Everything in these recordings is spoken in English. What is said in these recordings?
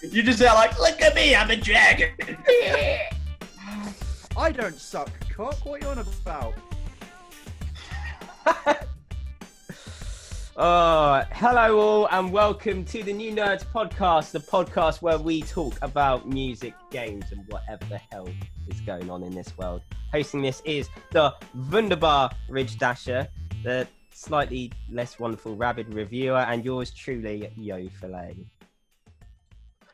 You just sound like, look at me, I'm a dragon. I don't suck cock. What are you on about? Hello all and welcome to the NewNerds Podcast, the podcast where we talk about music, games and whatever the hell is going on in this world. Hosting this is the wunderbar Ridge Dasher, the slightly less wonderful Rabid Reviewer, and yours truly, Yo Filet.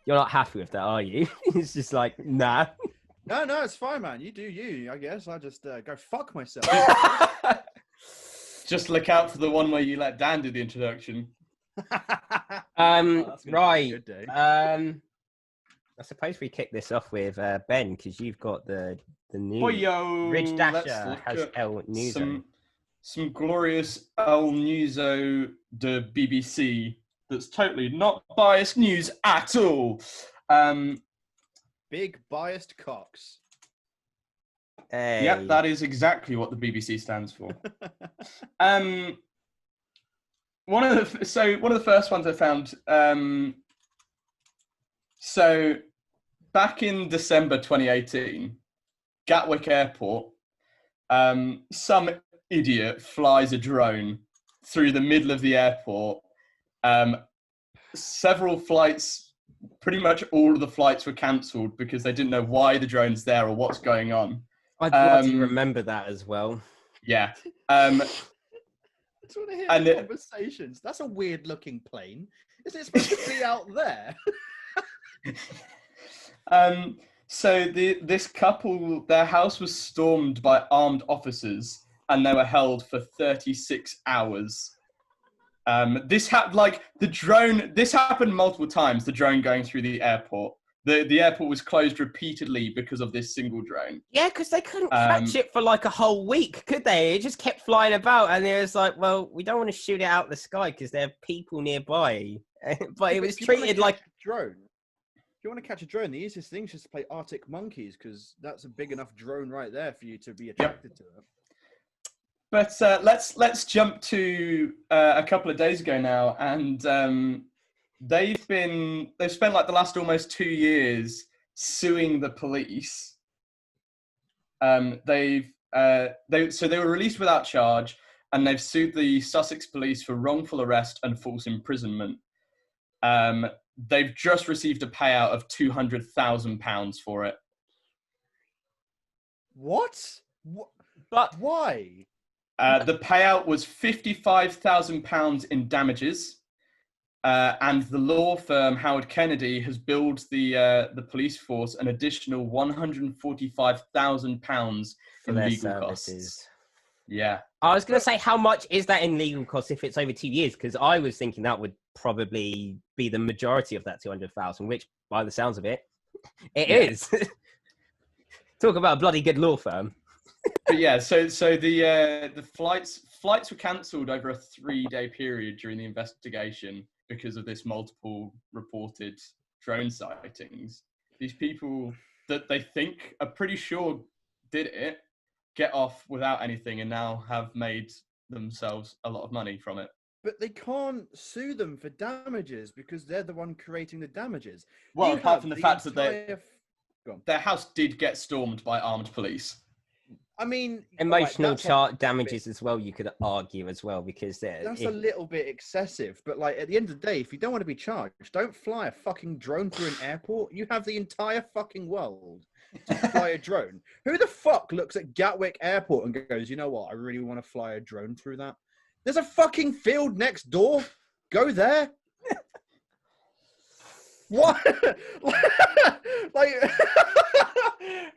You're not happy with that, are you? It's just like, nah. No, it's fine, man. You do you, I guess. I just go fuck myself. Just look out for the one where you let Dan do the introduction. Right. Good day. I suppose we kick this off with Ben, because you've got the new Ridge Dasher has El Newso. Some glorious El Newso de BBC that's totally not biased news at all. Big biased cocks. Hey. Yep, that is exactly what the BBC stands for. One of the first ones I found. So back in December 2018, Gatwick Airport, some idiot flies a drone through the middle of the airport. Several flights, pretty much all of the flights were cancelled because they didn't know why the drone's there or what's going on. I bloody remember that as well. Yeah. I just want to hear the conversations. That's a weird looking plane. Isn't it supposed to be out there? So this couple, their house was stormed by armed officers and they were held for 36 hours. This happened multiple times, the drone going through the airport. The airport was closed repeatedly because of this single drone. Yeah, because they couldn't catch it for like a whole week, could they? It just kept flying about, and it was like, well, we don't want to shoot it out of the sky because there are people nearby. But it was treated like a drone. If you want to catch a drone, the easiest thing is just to play Arctic Monkeys, because that's a big enough drone right there for you to be attracted to it. But let's jump to a couple of days ago now, and they've spent like the last almost 2 years suing the police. They were released without charge, and they've sued the Sussex police for wrongful arrest and false imprisonment. They've just received a payout of £200,000 for it. What? But why? The payout was £55,000 in damages. And the law firm Howard Kennedy has billed the police force an additional £145,000 for in their legal services. costs. Yeah, I was going to say, how much is that in legal costs if it's over 2 years? Because I was thinking that would probably be the majority of that 200,000, which, by the sounds of it, it is. Talk about a bloody good law firm. But yeah, so the flights were cancelled over a 3-day period during the investigation because of this multiple reported drone sightings. These people that they think are pretty sure did it get off without anything and now have made themselves a lot of money from it. But they can't sue them for damages because they're the one creating the damages. Well, apart from the fact that their house did get stormed by armed police. I mean, emotional damages as well, you could argue as well, because that's a little bit excessive. But like at the end of the day, if you don't want to be charged, don't fly a fucking drone through an airport. You have the entire fucking world to fly a drone. Who the fuck looks at Gatwick Airport and goes, you know what, I really want to fly a drone through that? There's a fucking field next door. Go there. What? Like,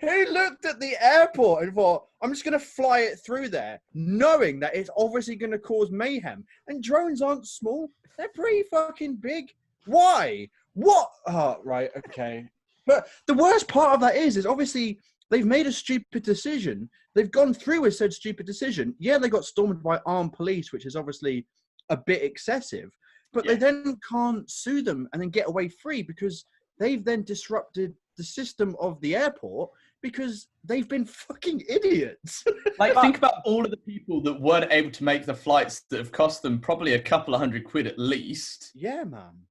who looked at the airport and thought, I'm just going to fly it through there, knowing that it's obviously going to cause mayhem? And drones aren't small. They're pretty fucking big. Why? What? Oh, right, okay. But the worst part of that is obviously they've made a stupid decision. They've gone through with said stupid decision. Yeah, they got stormed by armed police, which is obviously a bit excessive. But they then can't sue them and then get away free because they've then disrupted the system of the airport because they've been fucking idiots. Like, think about all of the people that weren't able to make the flights that have cost them probably a couple of £100 at least. Yeah, man.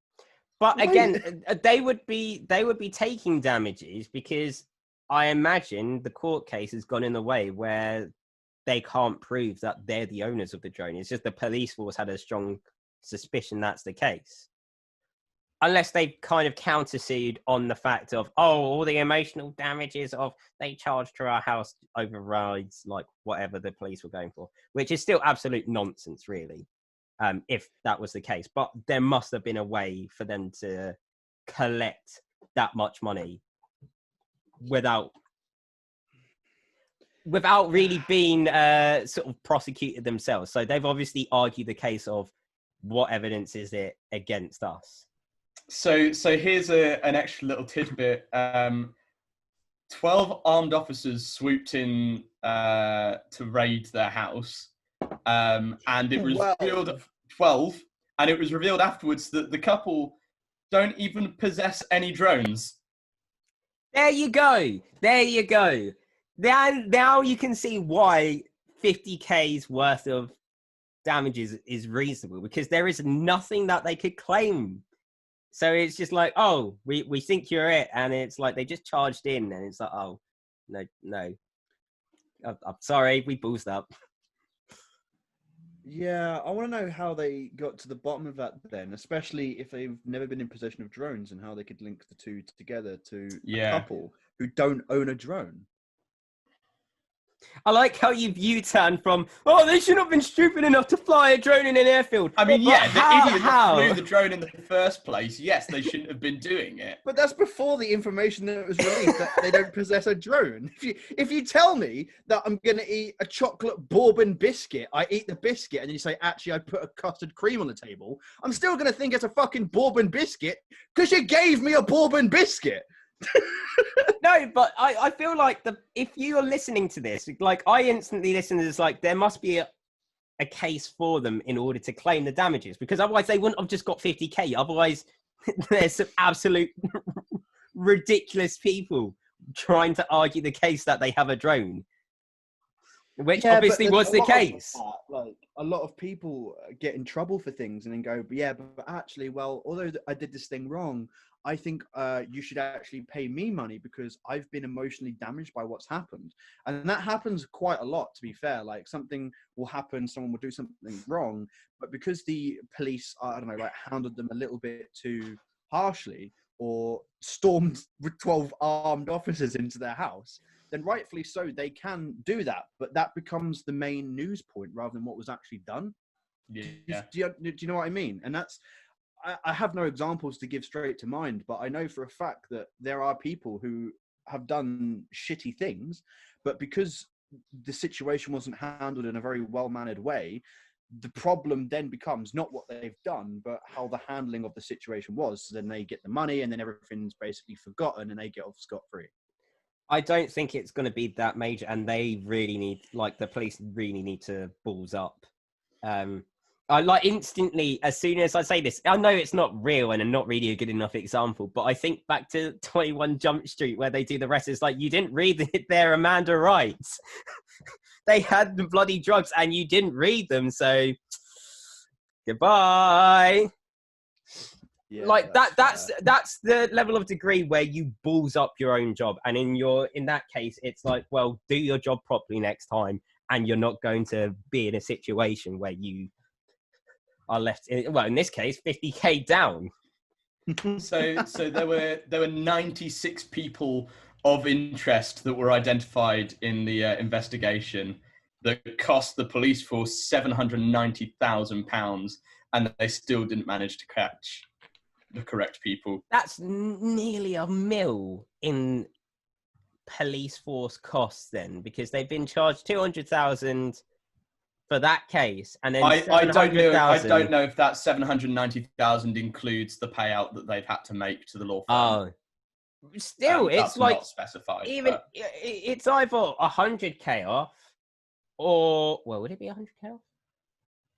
But again, they would be taking damages because I imagine the court case has gone in a way where they can't prove that they're the owners of the drone. It's just the police force had a strong suspicion that's the case. Unless they've kind of countersued on the fact of, all the emotional damages of they charged to our house overrides like whatever the police were going for, which is still absolute nonsense, really, if that was the case. But there must have been a way for them to collect that much money without really being sort of prosecuted themselves. So they've obviously argued the case of what evidence is it against us. So here's an extra little tidbit. 12 armed officers swooped in to raid their house, and it was revealed 12, and it was revealed afterwards that the couple don't even possess any drones. There you go. Now you can see why 50K's worth of damages is reasonable, because there is nothing that they could claim. So it's just like, we think you're it. And it's like, they just charged in and it's like, no. I'm sorry, we boozed up. Yeah, I want to know how they got to the bottom of that then, especially if they've never been in possession of drones, and how they could link the two together to a couple who don't own a drone. I like how you've U-turned from, they shouldn't have been stupid enough to fly a drone in an airfield. I mean, the idiot that flew the drone in the first place, yes, they shouldn't have been doing it. But that's before the information that was released that they don't possess a drone. If you tell me that I'm going to eat a chocolate bourbon biscuit, I eat the biscuit, and then you say, actually, I put a custard cream on the table, I'm still going to think it's a fucking bourbon biscuit because you gave me a bourbon biscuit. No, but I feel like if you are listening to this, like I instantly listen to this, like there must be a case for them in order to claim the damages, because otherwise they wouldn't have just got 50K. Otherwise, there's some absolute ridiculous people trying to argue the case that they have a drone, which obviously was the case. Like a lot of people get in trouble for things and then go, but actually, well, although I did this thing wrong, I think you should actually pay me money because I've been emotionally damaged by what's happened. And that happens quite a lot, to be fair. Like something will happen, someone will do something wrong, but because the police, handled them a little bit too harshly or stormed with 12 armed officers into their house, then rightfully so, they can do that. But that becomes the main news point rather than what was actually done. Yeah. Do you know what I mean? And that's... I have no examples to give straight to mind, but I know for a fact that there are people who have done shitty things, but because the situation wasn't handled in a very well-mannered way, the problem then becomes not what they've done, but how the handling of the situation was. So then they get the money and then everything's basically forgotten and they get off scot-free. I don't think it's going to be that major, and they really need, the police really need to balls up. I instantly, as soon as I say this, I know it's not real and not really a good enough example, but I think back to 21 Jump Street where they do the rest. It's like, you didn't read it there, Amanda writes. They had the bloody drugs and you didn't read them, so goodbye. Yeah, that's the level of degree where you balls up your own job. And in that case, it's like, well, do your job properly next time, and you're not going to be in a situation where you are left in this case 50K down. So there were 96 people of interest that were identified in the investigation that cost the police force £790,000, and they still didn't manage to catch the correct people. That's nearly $1 million in police force costs then, because they've been charged 200,000 for that case, and then I don't know if that 790,000 includes the payout that they've had to make to the law firm. Still, it's like not specified. It's either 100K off, or would it be 100K off?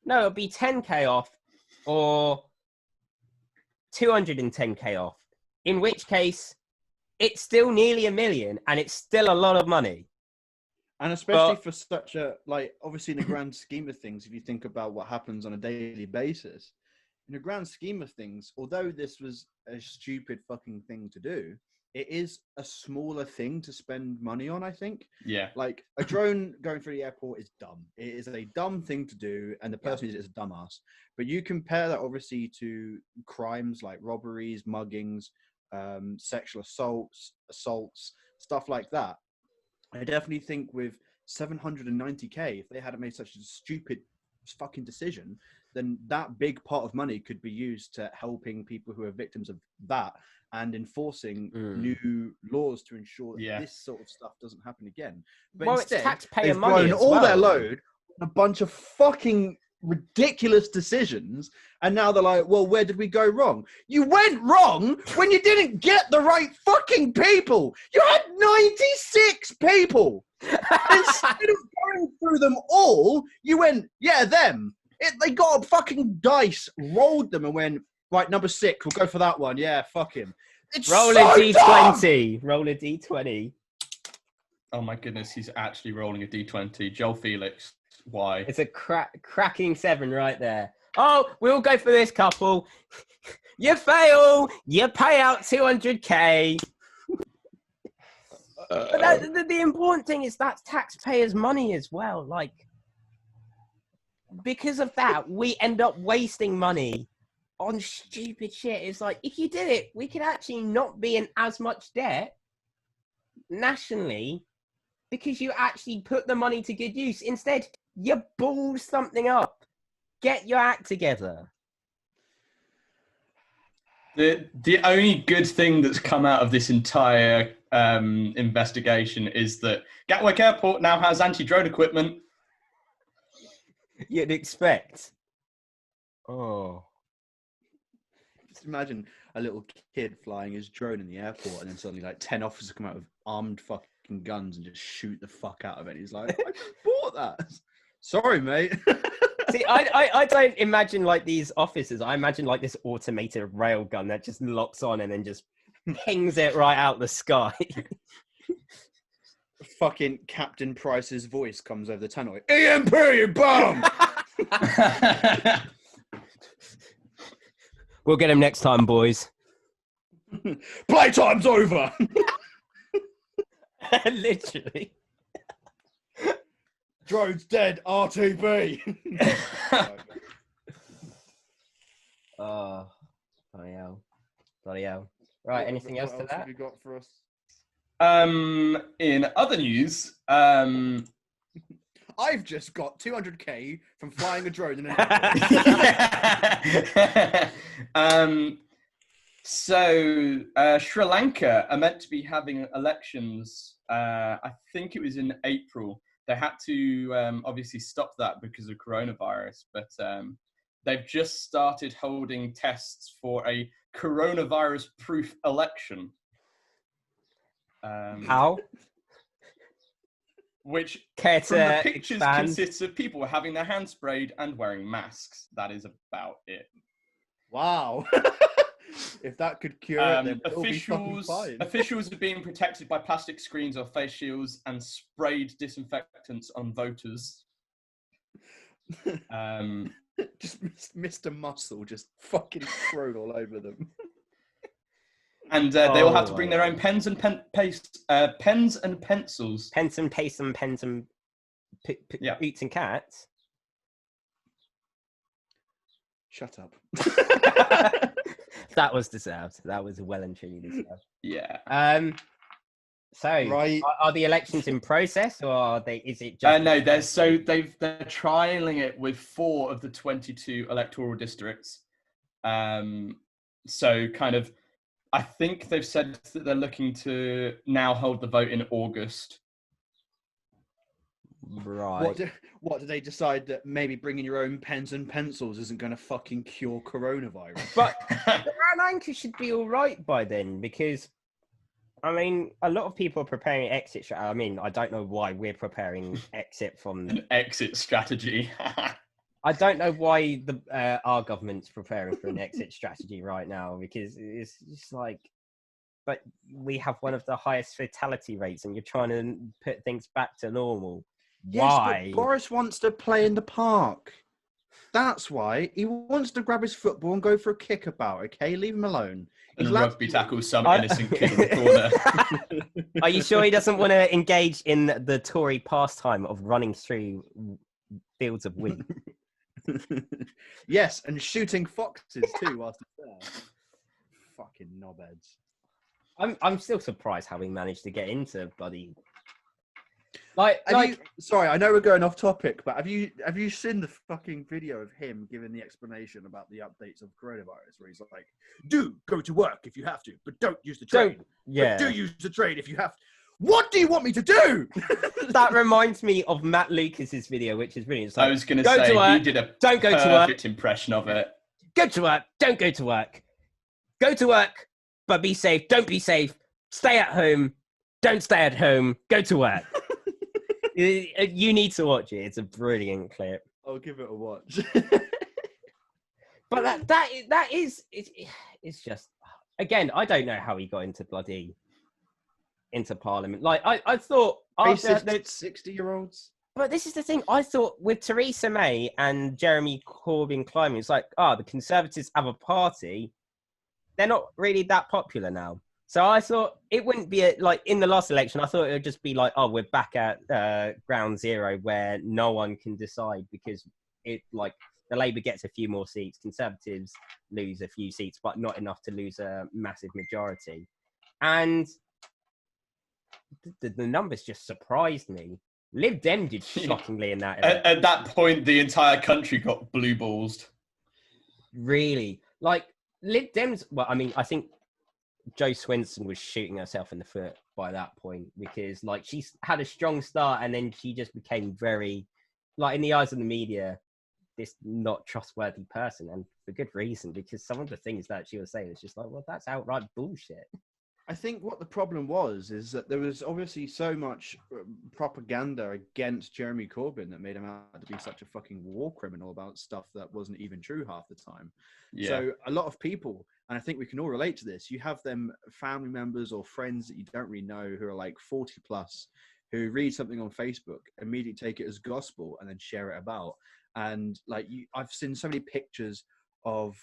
No, it'd be 10K off, or 210K off. In which case, it's still nearly $1 million, and it's still a lot of money. And especially for such a, obviously in the grand scheme of things, if you think about what happens on a daily basis, in the grand scheme of things, although this was a stupid fucking thing to do, it is a smaller thing to spend money on, I think. Yeah. Like, a drone going through the airport is dumb. It is a dumb thing to do, and the person who did it is a dumbass. But you compare that, obviously, to crimes like robberies, muggings, sexual assaults, stuff like that. I definitely think with 790k, if they hadn't made such a stupid fucking decision, then that big pot of money could be used to helping people who are victims of that and enforcing new laws to ensure that this sort of stuff doesn't happen again. But instead, it's taxpayer they've money blown as all well. their load on a bunch of fucking ridiculous decisions, and now they're like, well, where did we go wrong? You went wrong when you didn't get the right fucking people. You had 96 people. Instead of going through them all, you went, yeah, them. They got a fucking dice, rolled them, and went, right, number 6, we'll go for that one. Yeah, fuck him. It's Roll so a D20. dumb! Roll a D20. Oh my goodness, he's actually rolling a D20. Joel Felix, why? It's a cracking 7 right there. Oh, we'll go for this couple. You fail. You pay out 200k. But the important thing is that's taxpayers' money as well. Like, because of that, we end up wasting money on stupid shit. It's like, if you did it, we could actually not be in as much debt nationally because you actually put the money to good use. Instead, you ball something up. Get your act together. The only good thing that's come out of this entire investigation is that Gatwick Airport now has anti-drone equipment. You'd expect. Oh. Just imagine a little kid flying his drone in the airport, and then suddenly like 10 officers come out with armed fucking guns and just shoot the fuck out of it. He's like, I just bought that. Sorry, mate. See, I don't imagine like these officers. I imagine like this automated rail gun that just locks on and then just pings it right out the sky. Fucking Captain Price's voice comes over the tunnel. EMP, you bum! We'll get him next time, boys. Playtime's over! Literally. Drone's dead, RTB! Oh, bloody hell. Bloody hell. Right, anything else to What that? have you got for us? In other news, I've just got 200k from flying a drone in an airport. So Sri Lanka are meant to be having elections. I think it was in April. They had to obviously stop that because of coronavirus, but they've just started holding tests for a coronavirus-proof election. How? Which, Care from the to pictures, expand? consists of people having their hands sprayed and wearing masks. That is about it. Wow. If that could cure it, then we'll be fucking fine. Officials are being protected by plastic screens or face shields and sprayed disinfectants on voters. Just Mr. Muscle just fucking thrown all over them. And they all have to bring their own pens and pencils. Pens and paste and pens and boots and cats. Shut up. That was deserved. That was well and truly deserved. Yeah. So, Right. are the elections in process, or are they? Is it just? No, they're trialing it with 4 of the 22 electoral districts. So kind of, I think they've said that they're looking to now hold the vote in August. Right. What do they decide that maybe bringing your own pens and pencils isn't going to fucking cure coronavirus? But Sri Lanka should be all right by then, because, I mean, a lot of people are preparing exit strategy. I mean, I don't know why we're preparing exit from... An exit strategy. I don't know why our government's preparing for an exit strategy right now, because it's just like... But we have one of the highest fatality rates, and you're trying to put things back to normal. Yes, Why? but Boris wants to play in the park. That's why he wants to grab his football and go for a kickabout. Okay, leave him alone. And He's rugby tackle some innocent kid in the corner. Are you sure he doesn't want to engage in the Tory pastime of running through fields of wheat? Yes, and shooting foxes too whilst he's there. Fucking knobheads. I'm still surprised how he managed to get into bloody. Sorry, I know we're going off topic, but have you seen the fucking video of him giving the explanation about the updates of coronavirus, where he's like, "Do go to work if you have to, but don't use the train. Yeah. But do use the train if you have to." What do you want me to do? That reminds me of Matt Lucas's video, which is brilliant. It's like, I was going to say, he did a don't go to work. perfect impression of it. Go to work. Don't go to work. Go to work, but be safe. Don't be safe. Stay at home. Don't stay at home. Go to work. You need to watch it. It's a brilliant clip. I'll give it a watch. But that is it's just, again, I don't know how he got into Parliament. Like I thought after 60-year-olds. But this is the thing. I thought with Theresa May and Jeremy Corbyn climbing, it's like, the Conservatives have a party. They're not really that popular now. So I thought it wouldn't be like in the last election. I thought it would just be like, we're back at ground zero where no one can decide, because it like the Labour gets a few more seats, Conservatives lose a few seats, but not enough to lose a massive majority. And the numbers just surprised me. Lib Dem did shockingly in that. At that point, the entire country got blue balls. Really, like Lib Dems. Well, I mean, I think Jo Swinson was shooting herself in the foot by that point, because like she's had a strong start and then she just became very, like in the eyes of the media, this not trustworthy person, and for good reason, because some of the things that she was saying was just like, well, that's outright bullshit. I think what the problem was is that there was obviously so much propaganda against Jeremy Corbyn that made him out to be such a fucking war criminal about stuff that wasn't even true half the time. Yeah. So a lot of people, and I think we can all relate to this, you have them family members or friends that you don't really know who are like 40 plus, who read something on Facebook, immediately take it as gospel and then share it about. And like I've seen so many pictures of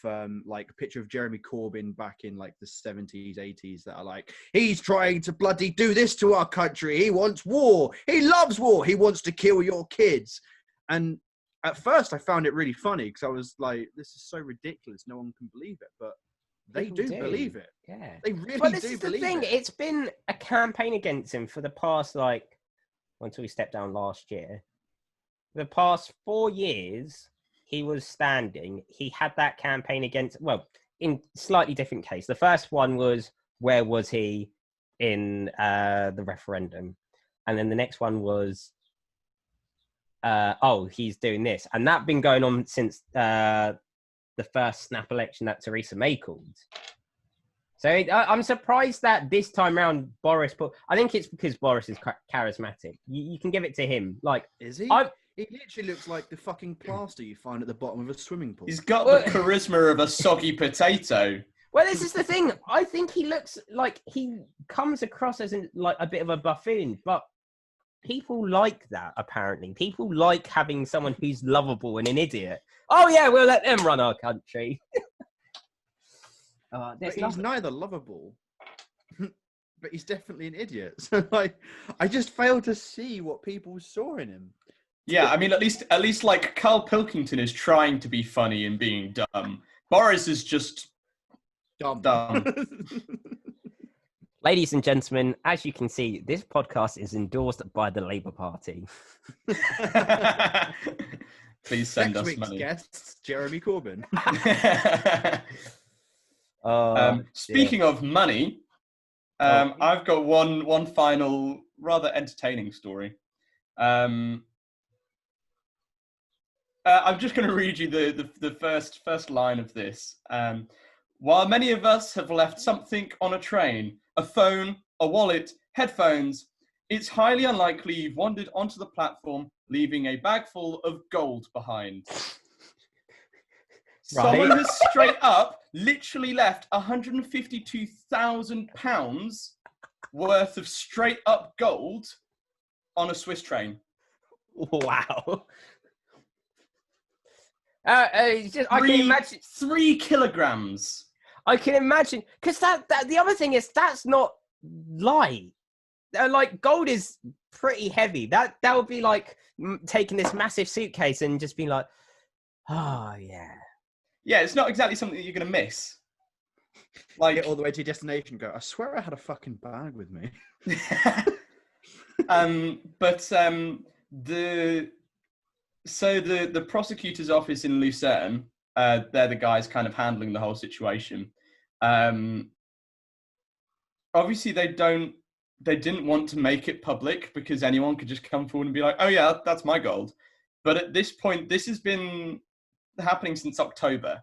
like a picture of Jeremy Corbyn back in like the 70s, 80s that are like, he's trying to bloody do this to our country. He wants war. He loves war. He wants to kill your kids. And at first I found it really funny because I was like, this is so ridiculous. No one can believe it. But they do believe it. Yeah. They really but this do is believe the thing. it. It's been a campaign against him for the past, like, until he stepped down last year. The past 4 years, he was standing. He had that campaign against, well, in slightly different case. The first one was, where was he in the referendum? And then the next one was, he's doing this. And that's been going on since the first snap election that Theresa May called. So I'm surprised that this time round Boris I think it's because Boris is charismatic. You can give it to him. Like, is he? He literally looks like the fucking plaster you find at the bottom of a swimming pool. He's got the charisma of a soggy potato. Well, this is the thing. I think he looks like he comes across as like a bit of a buffoon, but people like that, apparently. People like having someone who's lovable and an idiot. Oh, yeah, we'll let them run our country. He's neither lovable, but he's definitely an idiot. So, like, I just fail to see what people saw in him. Yeah, I mean, at least like Carl Pilkington is trying to be funny and being dumb. Boris is just dumb. Ladies and gentlemen, as you can see, this podcast is endorsed by the Labour Party. Please send Next us week's money. Guest, Jeremy Corbyn. Speaking of money, I've got one final rather entertaining story. I'm just going to read you the first line of this. While many of us have left something on a train, a phone, a wallet, headphones, it's highly unlikely you've wandered onto the platform leaving a bag full of gold behind. Someone has straight up literally left £152,000 worth of straight up gold on a Swiss train. Wow. I can imagine 3 kilograms. I can imagine, because that the other thing is that's not light. Like gold is pretty heavy. That would be like taking this massive suitcase and just being like, oh yeah. Yeah, it's not exactly something that you're gonna miss. Like Get all the way to your destination. Go. I swear I had a fucking bag with me. The prosecutor's office in Lucerne, they're the guys kind of handling the whole situation. Obviously they didn't want to make it public because anyone could just come forward and be like, oh yeah, that's my gold. But at this point, this has been happening since October.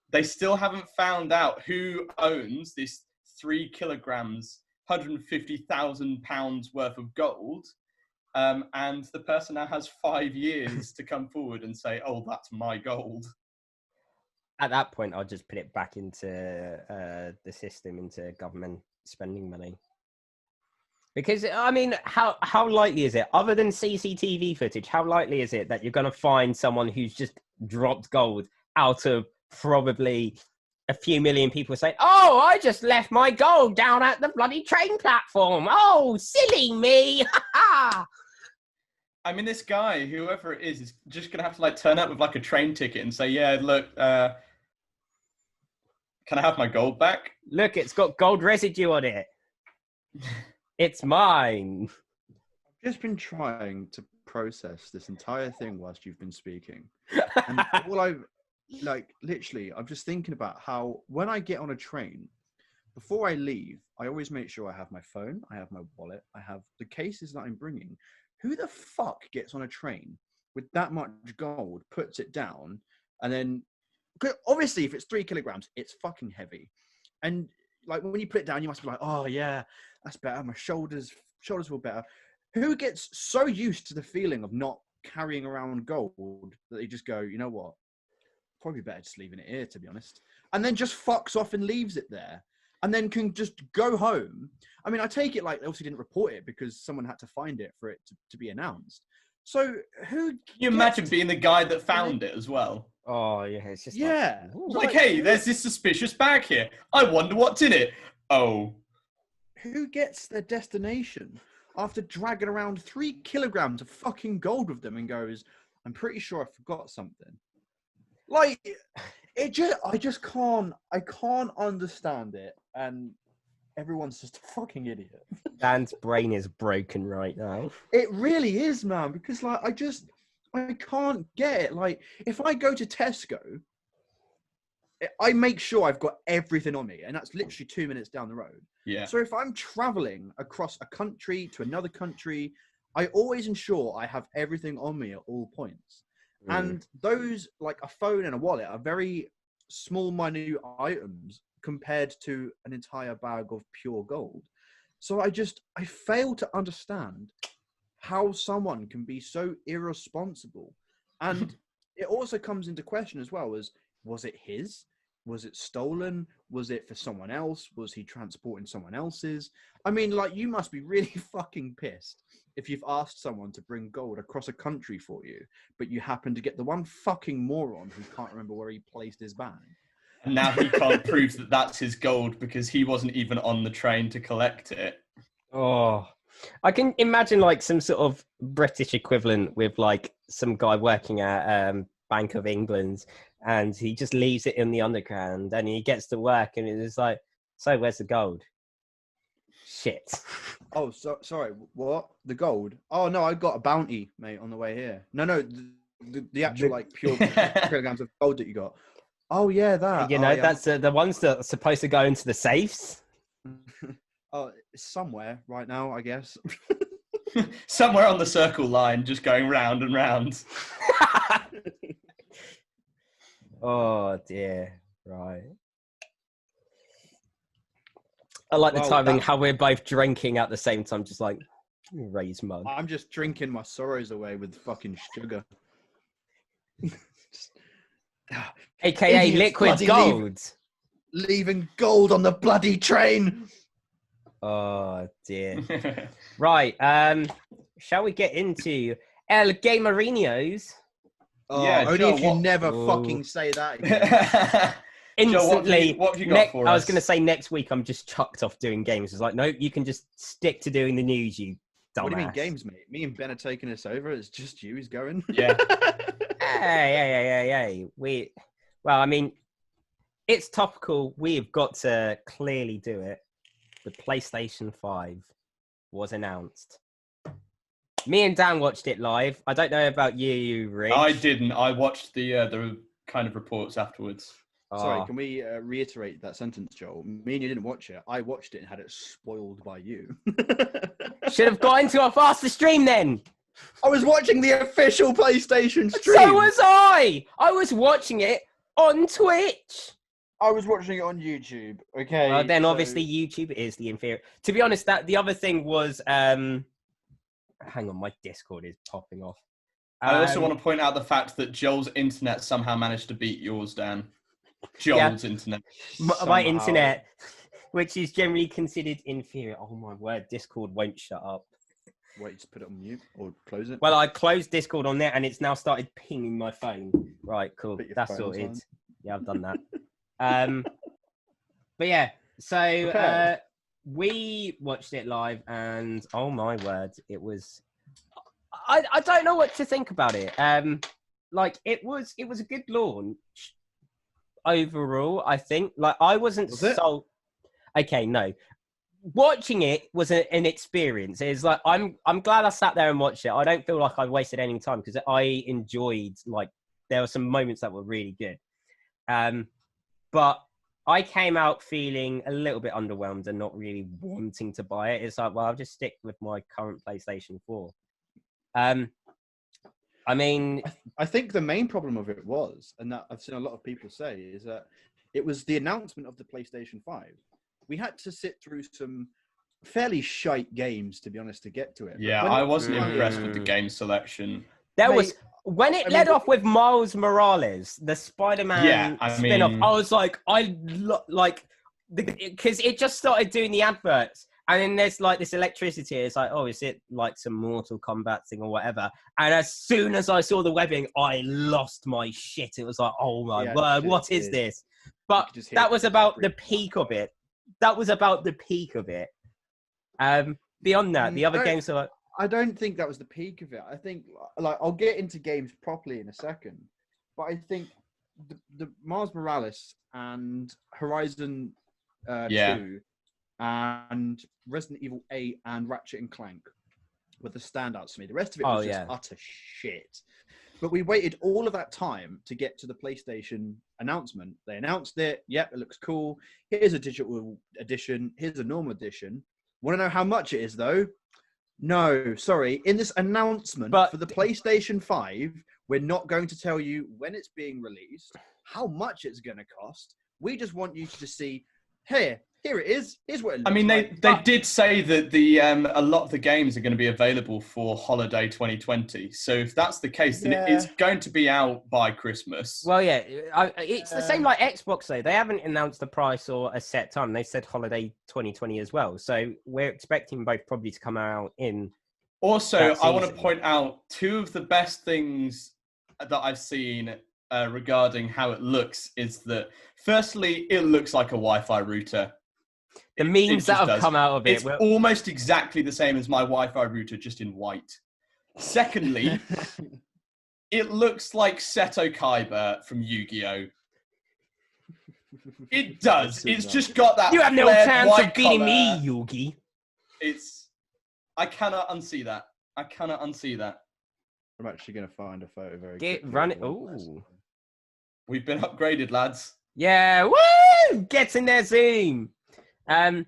They still haven't found out who owns this 3 kilograms, £150,000 worth of gold. And the person now has 5 years to come forward and say, oh, that's my gold. At that point, I'll just put it back into the system, into government spending money. Because, I mean, how likely is it, other than CCTV footage, how likely is it that you're going to find someone who's just dropped gold out of probably a few million people saying, oh, I just left my gold down at the bloody train platform. Oh, silly me. I mean, this guy, whoever it is just going to have to like turn up with like a train ticket and say, yeah, look, can I have my gold back? Look, it's got gold residue on it. It's mine. I've just been trying to process this entire thing whilst you've been speaking. And all I'm just thinking about how when I get on a train, before I leave, I always make sure I have my phone, I have my wallet, I have the cases that I'm bringing. Who the fuck gets on a train with that much gold, puts it down, and then, obviously, if it's 3 kilograms, it's fucking heavy. And like when you put it down, you must be like, oh yeah, that's better. My shoulders feel better. Who gets so used to the feeling of not carrying around gold that they just go, you know what? Probably better just leaving it here, to be honest. And then just fucks off and leaves it there. And then can just go home. I mean, I take it like they obviously didn't report it because someone had to find it for it to be announced. So who... Can you imagine being the guy that found it as well? Oh, yeah. It's just yeah. Like, hey, there's this suspicious bag here. I wonder what's in it. Oh. Who gets their destination after dragging around 3 kilograms of fucking gold with them and goes, I'm pretty sure I forgot something. Like, I can't understand it. And everyone's just a fucking idiot. Dan's brain is broken right now. It really is, man, because like, I can't get it. Like, if I go to Tesco, I make sure I've got everything on me, and that's literally 2 minutes down the road. Yeah. So if I'm traveling across a country to another country, I always ensure I have everything on me at all points. And those, like a phone and a wallet, are very small, minute items compared to an entire bag of pure gold. So I fail to understand how someone can be so irresponsible. And it also comes into question as well as, was it his? Was it stolen? Was it for someone else? Was he transporting someone else's? I mean, like, you must be really fucking pissed if you've asked someone to bring gold across a country for you, but you happen to get the one fucking moron who can't remember where he placed his bag. And now he can't prove that that's his gold because he wasn't even on the train to collect it. Oh, I can imagine like some sort of British equivalent with like some guy working at Bank of England, and he just leaves it in the underground, and he gets to work, and it's like, so where's the gold? Shit. Oh, sorry. What? The gold? Oh no, I got a bounty, mate, on the way here. No, the actual like pure kilograms of gold that you got. Oh yeah, that. You know, that's the ones that are supposed to go into the safes. Oh, it's somewhere right now, I guess. Somewhere on the circle line, just going round and round. Oh dear, right. I like the timing, how we're both drinking at the same time, just like, raise mug. I'm just drinking my sorrows away with fucking sugar. AKA liquid gold. Leaving gold on the bloody train. Oh dear. Right, shall we get into El Gamerinos? Oh, Yeah, only Joe, if you what- never Ooh. fucking say that again. Instantly. what have you got for I was us? going to say next week I'm just chucked off doing games. It's like, no, you can just stick to doing the news, you dumbass. What do you mean games, mate? Me and Ben are taking this over. It's just you who's going. Yeah. Hey. Well, I mean, it's topical. We've got to clearly do it. The PlayStation 5 was announced. Me and Dan watched it live. I don't know about you, Rich. I didn't. I watched the kind of reports afterwards. Sorry, can we reiterate that sentence, Joel? Me and you didn't watch it. I watched it and had it spoiled by you. Should have got into a faster stream then. I was watching the official PlayStation stream. So was I. I was watching it on Twitch. I was watching it on YouTube. Okay. Well, then so- obviously YouTube is the inferior. To be honest, that the other thing was, hang on, my Discord is popping off. I also want to point out the fact that Joel's internet somehow managed to beat yours, Dan. Joel's internet. my somehow- internet, which is generally considered inferior. Oh my word, Discord won't shut up. Wait, just put it on mute or close it. Well, I closed Discord on there and it's now started pinging my phone. Right, cool. Put your That's phone sorted. on. Yeah, I've done that. But yeah, so Okay. we watched it live and oh my word, it was. I don't know what to think about it. Like it was a good launch overall. I think like I wasn't Was it? so. Okay, no. Watching it was an experience. It's like I'm glad I sat there and watched it. I don't feel like I wasted any time because I enjoyed like there were some moments that were really good. But I came out feeling a little bit underwhelmed and not really wanting to buy it. It's like, well, I'll just stick with my current PlayStation 4. I mean, I think the main problem of it was, and that I've seen a lot of people say, is that it was the announcement of the PlayStation 5. We had to sit through some fairly shite games, to be honest, to get to it. But Yeah, when I it- wasn't impressed with the game selection. there Mate, was when it I led mean- off with Miles Morales, the Spider-Man Yeah, I spin-off. mean- I was like, because it just started doing the adverts, and then there's like this electricity. It's like, oh, is it like some Mortal Kombat thing or whatever? And as soon as I saw the webbing, I lost my shit. It was like, oh my Yeah, word, it what is is. this? But could just hear that it was about the peak of it. That was about the peak of it. Beyond that, the other No. games are like, I don't think that was the peak of it. I think, like, I'll get into games properly in a second, but I think the Miles Morales and Horizon Yeah. 2 and Resident Evil 8 and Ratchet and Clank were the standouts to me. The rest of it Oh, was just yeah. utter shit. But we waited all of that time to get to the PlayStation announcement. They announced it. Yep, it looks cool. Here's a digital edition. Here's a normal edition. Want to know how much it is, though? No, sorry. In this announcement But- for the PlayStation 5, we're not going to tell you when it's being released, how much it's going to cost. We just want you to just see, here it is. Here's what it looks I mean, they like. did say that the a lot of the games are going to be available for holiday 2020. So if that's the case, then Yeah. it's going to be out by Christmas. well, yeah, it's the same like Xbox though. They haven't announced the price or a set time. They said holiday 2020 as well. So we're expecting both probably to come out in. Also, That's I want to easy. point out two of the best things that I've seen regarding how it looks is that, firstly, it looks like a Wi-Fi router. The It memes that just have does. come out of it. It's almost exactly the same as my Wi-Fi router, just in white. Secondly, it looks like Seto Kaiba from Yu-Gi-Oh! It does. It's just got that You have no flared chance white of beating colour. me, Yugi. I cannot unsee that. I'm actually going to find a photo very Get quickly run of it. what this- Oh, We've been upgraded, lads. yeah. Woo! Get in there, Zoom. I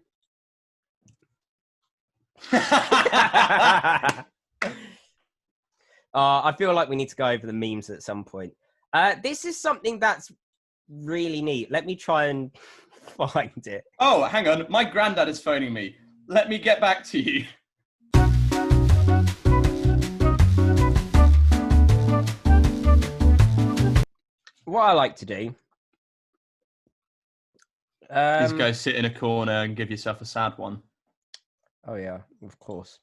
feel like we need to go over the memes at some point. This is something that's really neat. Let me try and find it. Oh, hang on. My granddad is phoning me. Let me get back to you. What I like to do. Is go sit in a corner and give yourself a sad one. Oh yeah, of course.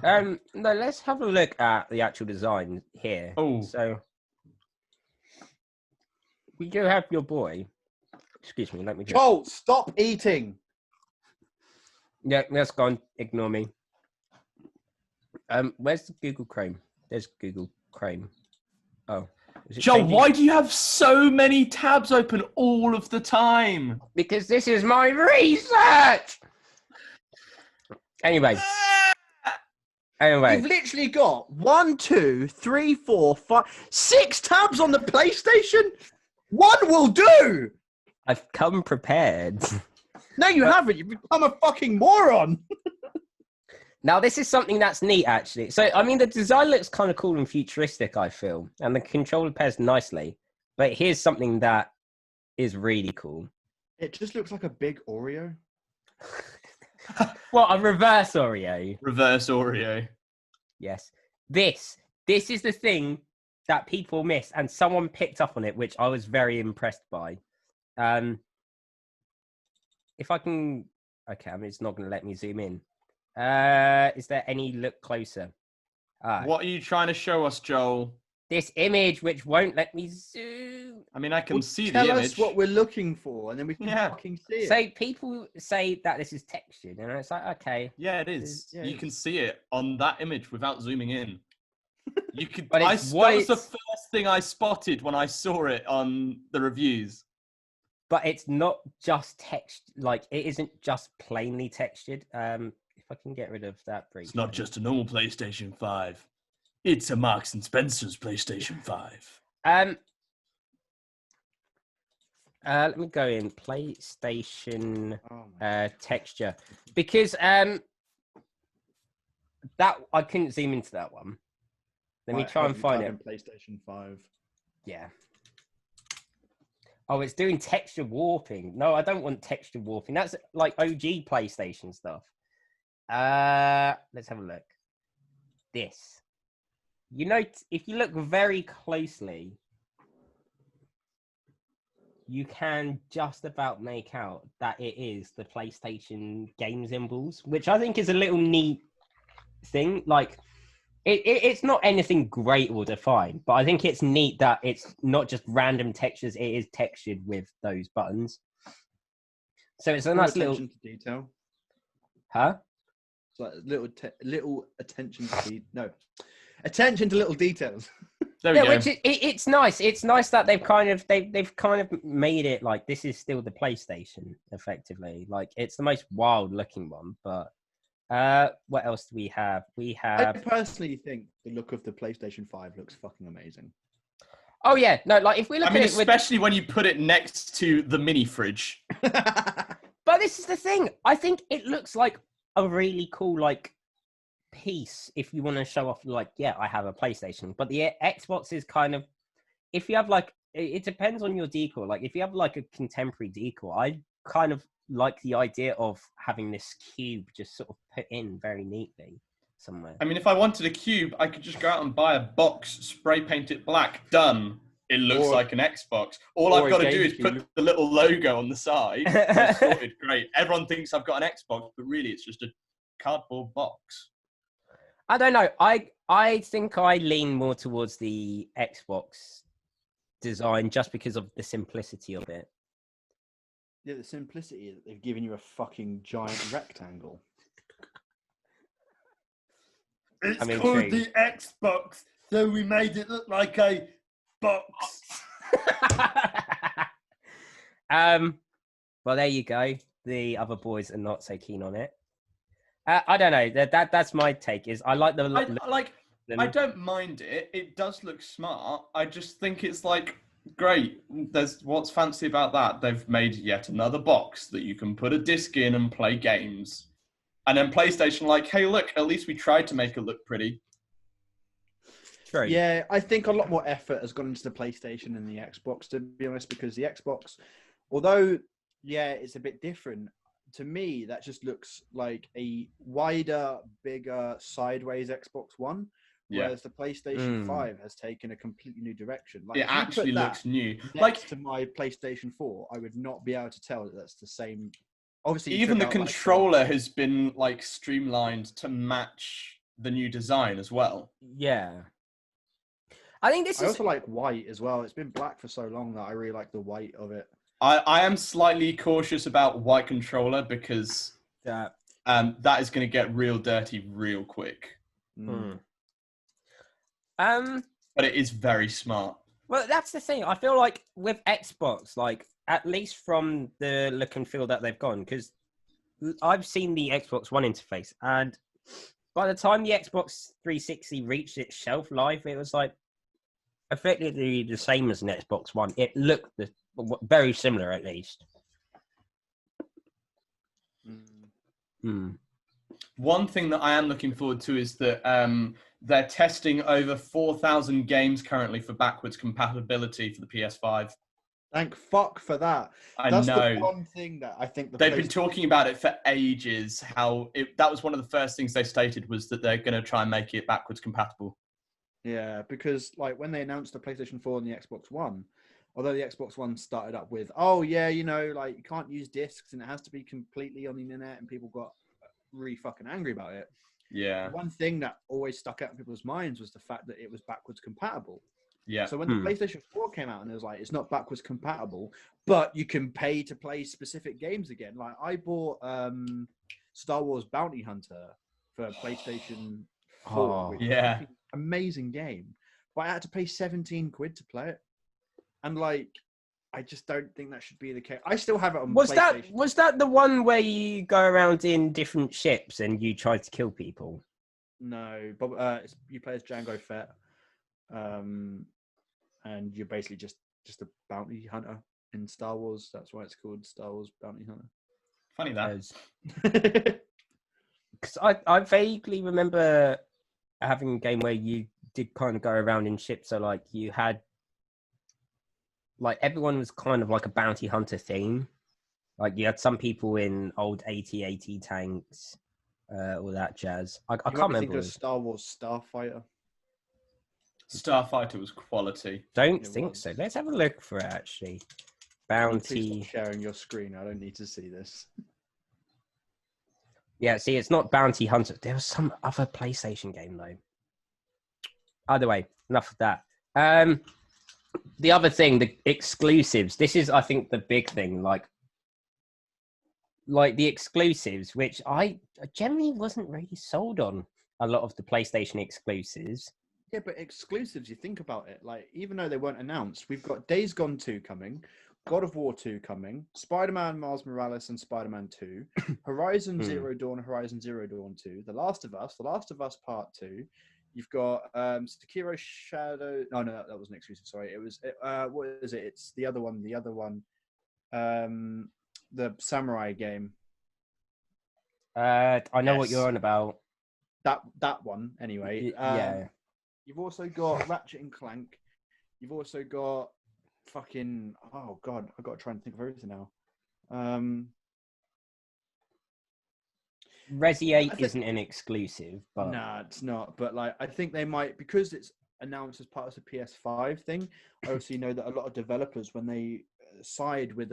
No, let's have a look at the actual design here. Oh. So we do have your boy. Excuse me, let me just... Joel, stop eating. Yeah, that's gone. Ignore me. Where's the Google Chrome? There's Google Chrome. Oh. Joel, why do you have so many tabs open all of the time? Because this is my research! Anyway. You've literally got 1, 2, 3, 4, 5, 6 tabs on the PlayStation? One will do! I've come prepared. No, you haven't. You've become a fucking moron. Now, this is something that's neat, actually. So, I mean, the design looks kind of cool and futuristic, I feel. And the controller pairs nicely. But here's something that is really cool. It just looks like a big Oreo. What, a reverse Oreo? Reverse Oreo. Yes. This is the thing that people miss. And someone picked up on it, which I was very impressed by. If I can... Okay, I mean, it's not going to let me zoom in. Is there any look closer? What are you trying to show us, Joel? This image, which won't let me zoom. I mean, I can see the tell image. us what we're looking for, and then we can fucking see it. So people say that this is textured, and it's like, okay. Yeah, it is. You can see it on that image without zooming in. You could. But that was the first thing I spotted when I saw it on the reviews. But it's not just text. Like, it isn't just plainly textured. If I can get rid of that brief. It's not just a normal PlayStation 5. It's a Marks and Spencer's PlayStation 5. Let me go in PlayStation texture, because that I couldn't zoom into that one. Let me try and find it. PlayStation 5. Yeah. Oh, it's doing texture warping. No, I don't want texture warping. That's like OG PlayStation stuff. Let's have a look. This. You know, if you look very closely, you can just about make out that it is the PlayStation game symbols, which I think is a little neat thing. Like, it's not anything great or defined, but I think it's neat that it's not just random textures, it is textured with those buttons. So it's a nice little... attention to detail. Huh? It's like little attention to attention to little details. There we go. Which it's nice. It's nice that they've kind of made it like this is still the PlayStation, effectively. Like, it's the most wild looking one. But what else do we have? I personally think the look of the PlayStation 5 looks fucking amazing. Oh yeah, no, like if we look at it, especially when you put it next to the mini fridge. But this is the thing. I think it looks like a really cool like piece if you want to show off like, yeah, I have a PlayStation. But the Xbox is kind of, if you have like, it depends on your decor. Like if you have like a contemporary decor, I kind of like the idea of having this cube just sort of put in very neatly somewhere. I mean, if I wanted a cube, I could just go out and buy a box, spray paint it black, done. It looks like an Xbox. All I've got to do is put the little logo on the side. It's sorted. Great. Everyone thinks I've got an Xbox, but really it's just a cardboard box. I don't know. I think I lean more towards the Xbox design just because of the simplicity of it. Yeah, the simplicity is that they've given you a fucking giant rectangle. It's called the Xbox, so we made it look like a box. Well, there you go. The other boys are not so keen on it. I don't know. That's my take. Is I like the I don't mind it. It does look smart. I just think it's like great. There's what's fancy about that? They've made yet another box that you can put a disc in and play games. And then PlayStation, like, hey, look, at least we tried to make it look pretty. True. Yeah, I think a lot more effort has gone into the PlayStation and the Xbox, to be honest, because the Xbox, although, yeah, it's a bit different, to me, that just looks like a wider, bigger, sideways Xbox One, whereas the PlayStation 5 has taken a completely new direction. Like, it actually looks new. Next to my PlayStation 4, I would not be able to tell that that's the same. Obviously, even the controller has been like streamlined to match the new design as well. Yeah. I think this I is. also like white as well. It's been black for so long that I really like the white of it. I am slightly cautious about white controller because that is going to get real dirty real quick. Mm. But it is very smart. Well, that's the thing. I feel like with Xbox, like at least from the look and feel that they've gone, because I've seen the Xbox One interface, and by the time the Xbox 360 reached its shelf life, it was like effectively the same as an Xbox One. It looked very similar, at least. One thing that I am looking forward to is that they're testing over 4,000 games currently for backwards compatibility for the PS5. Thank fuck for that. That's the one thing that I think they've been talking about it for ages. That was one of the first things they stated, was that they're going to try and make it backwards compatible. Yeah, because like when they announced the PlayStation 4 and the Xbox One, although the Xbox One started up with, oh yeah, you know, like you can't use discs and it has to be completely on the internet, and people got really fucking angry about it. Yeah. One thing that always stuck out in people's minds was the fact that it was backwards compatible. Yeah. So when the PlayStation 4 came out and it was like, it's not backwards compatible, but you can pay to play specific games again. Like I bought Star Wars Bounty Hunter for PlayStation 4. Which yeah. was an amazing game. But I had to pay 17 quid to play it. And like, I just don't think that should be the case. I still have it on PlayStation. Was that the one where you go around in different ships and you try to kill people? No, but you play as Jango Fett, and you're basically just a bounty hunter in Star Wars. That's why it's called Star Wars Bounty Hunter. Funny that. Because I vaguely remember having a game where you did kind of go around in ships. So like you had, like everyone was kind of like a bounty hunter theme. Like you had some people in old AT-AT tanks, all that jazz. I can't remember. Think of Star Wars Starfighter. Starfighter was quality. Don't think so. Let's have a look for it, actually. Bounty. Please stop sharing your screen. I don't need to see this. Yeah, see, it's not Bounty Hunter. There was some other PlayStation game though. Either way, enough of that. The other thing, the exclusives. This is, I think, the big thing. Like the exclusives, which I generally wasn't really sold on a lot of the PlayStation exclusives. Yeah, but exclusives, you think about it, like, even though they weren't announced, we've got Days Gone 2 coming, God of War 2 coming, Spider-Man Miles Morales and Spider-Man 2, Horizon Zero Dawn, Horizon Zero Dawn 2, The Last of Us Part 2. You've got Sekiro Shadow. No, that wasn't exclusive. Sorry, it was. What is it? It's the other one. The samurai game. I know what you're on about. That one, anyway. Yeah. You've also got Ratchet and Clank. You've also got fucking. Oh God, I've got to try and think of everything now. Resi 8 isn't an exclusive, but nah, it's not. But like, I think they might, because it's announced as part of the PS5 thing. I also know that a lot of developers, when they side with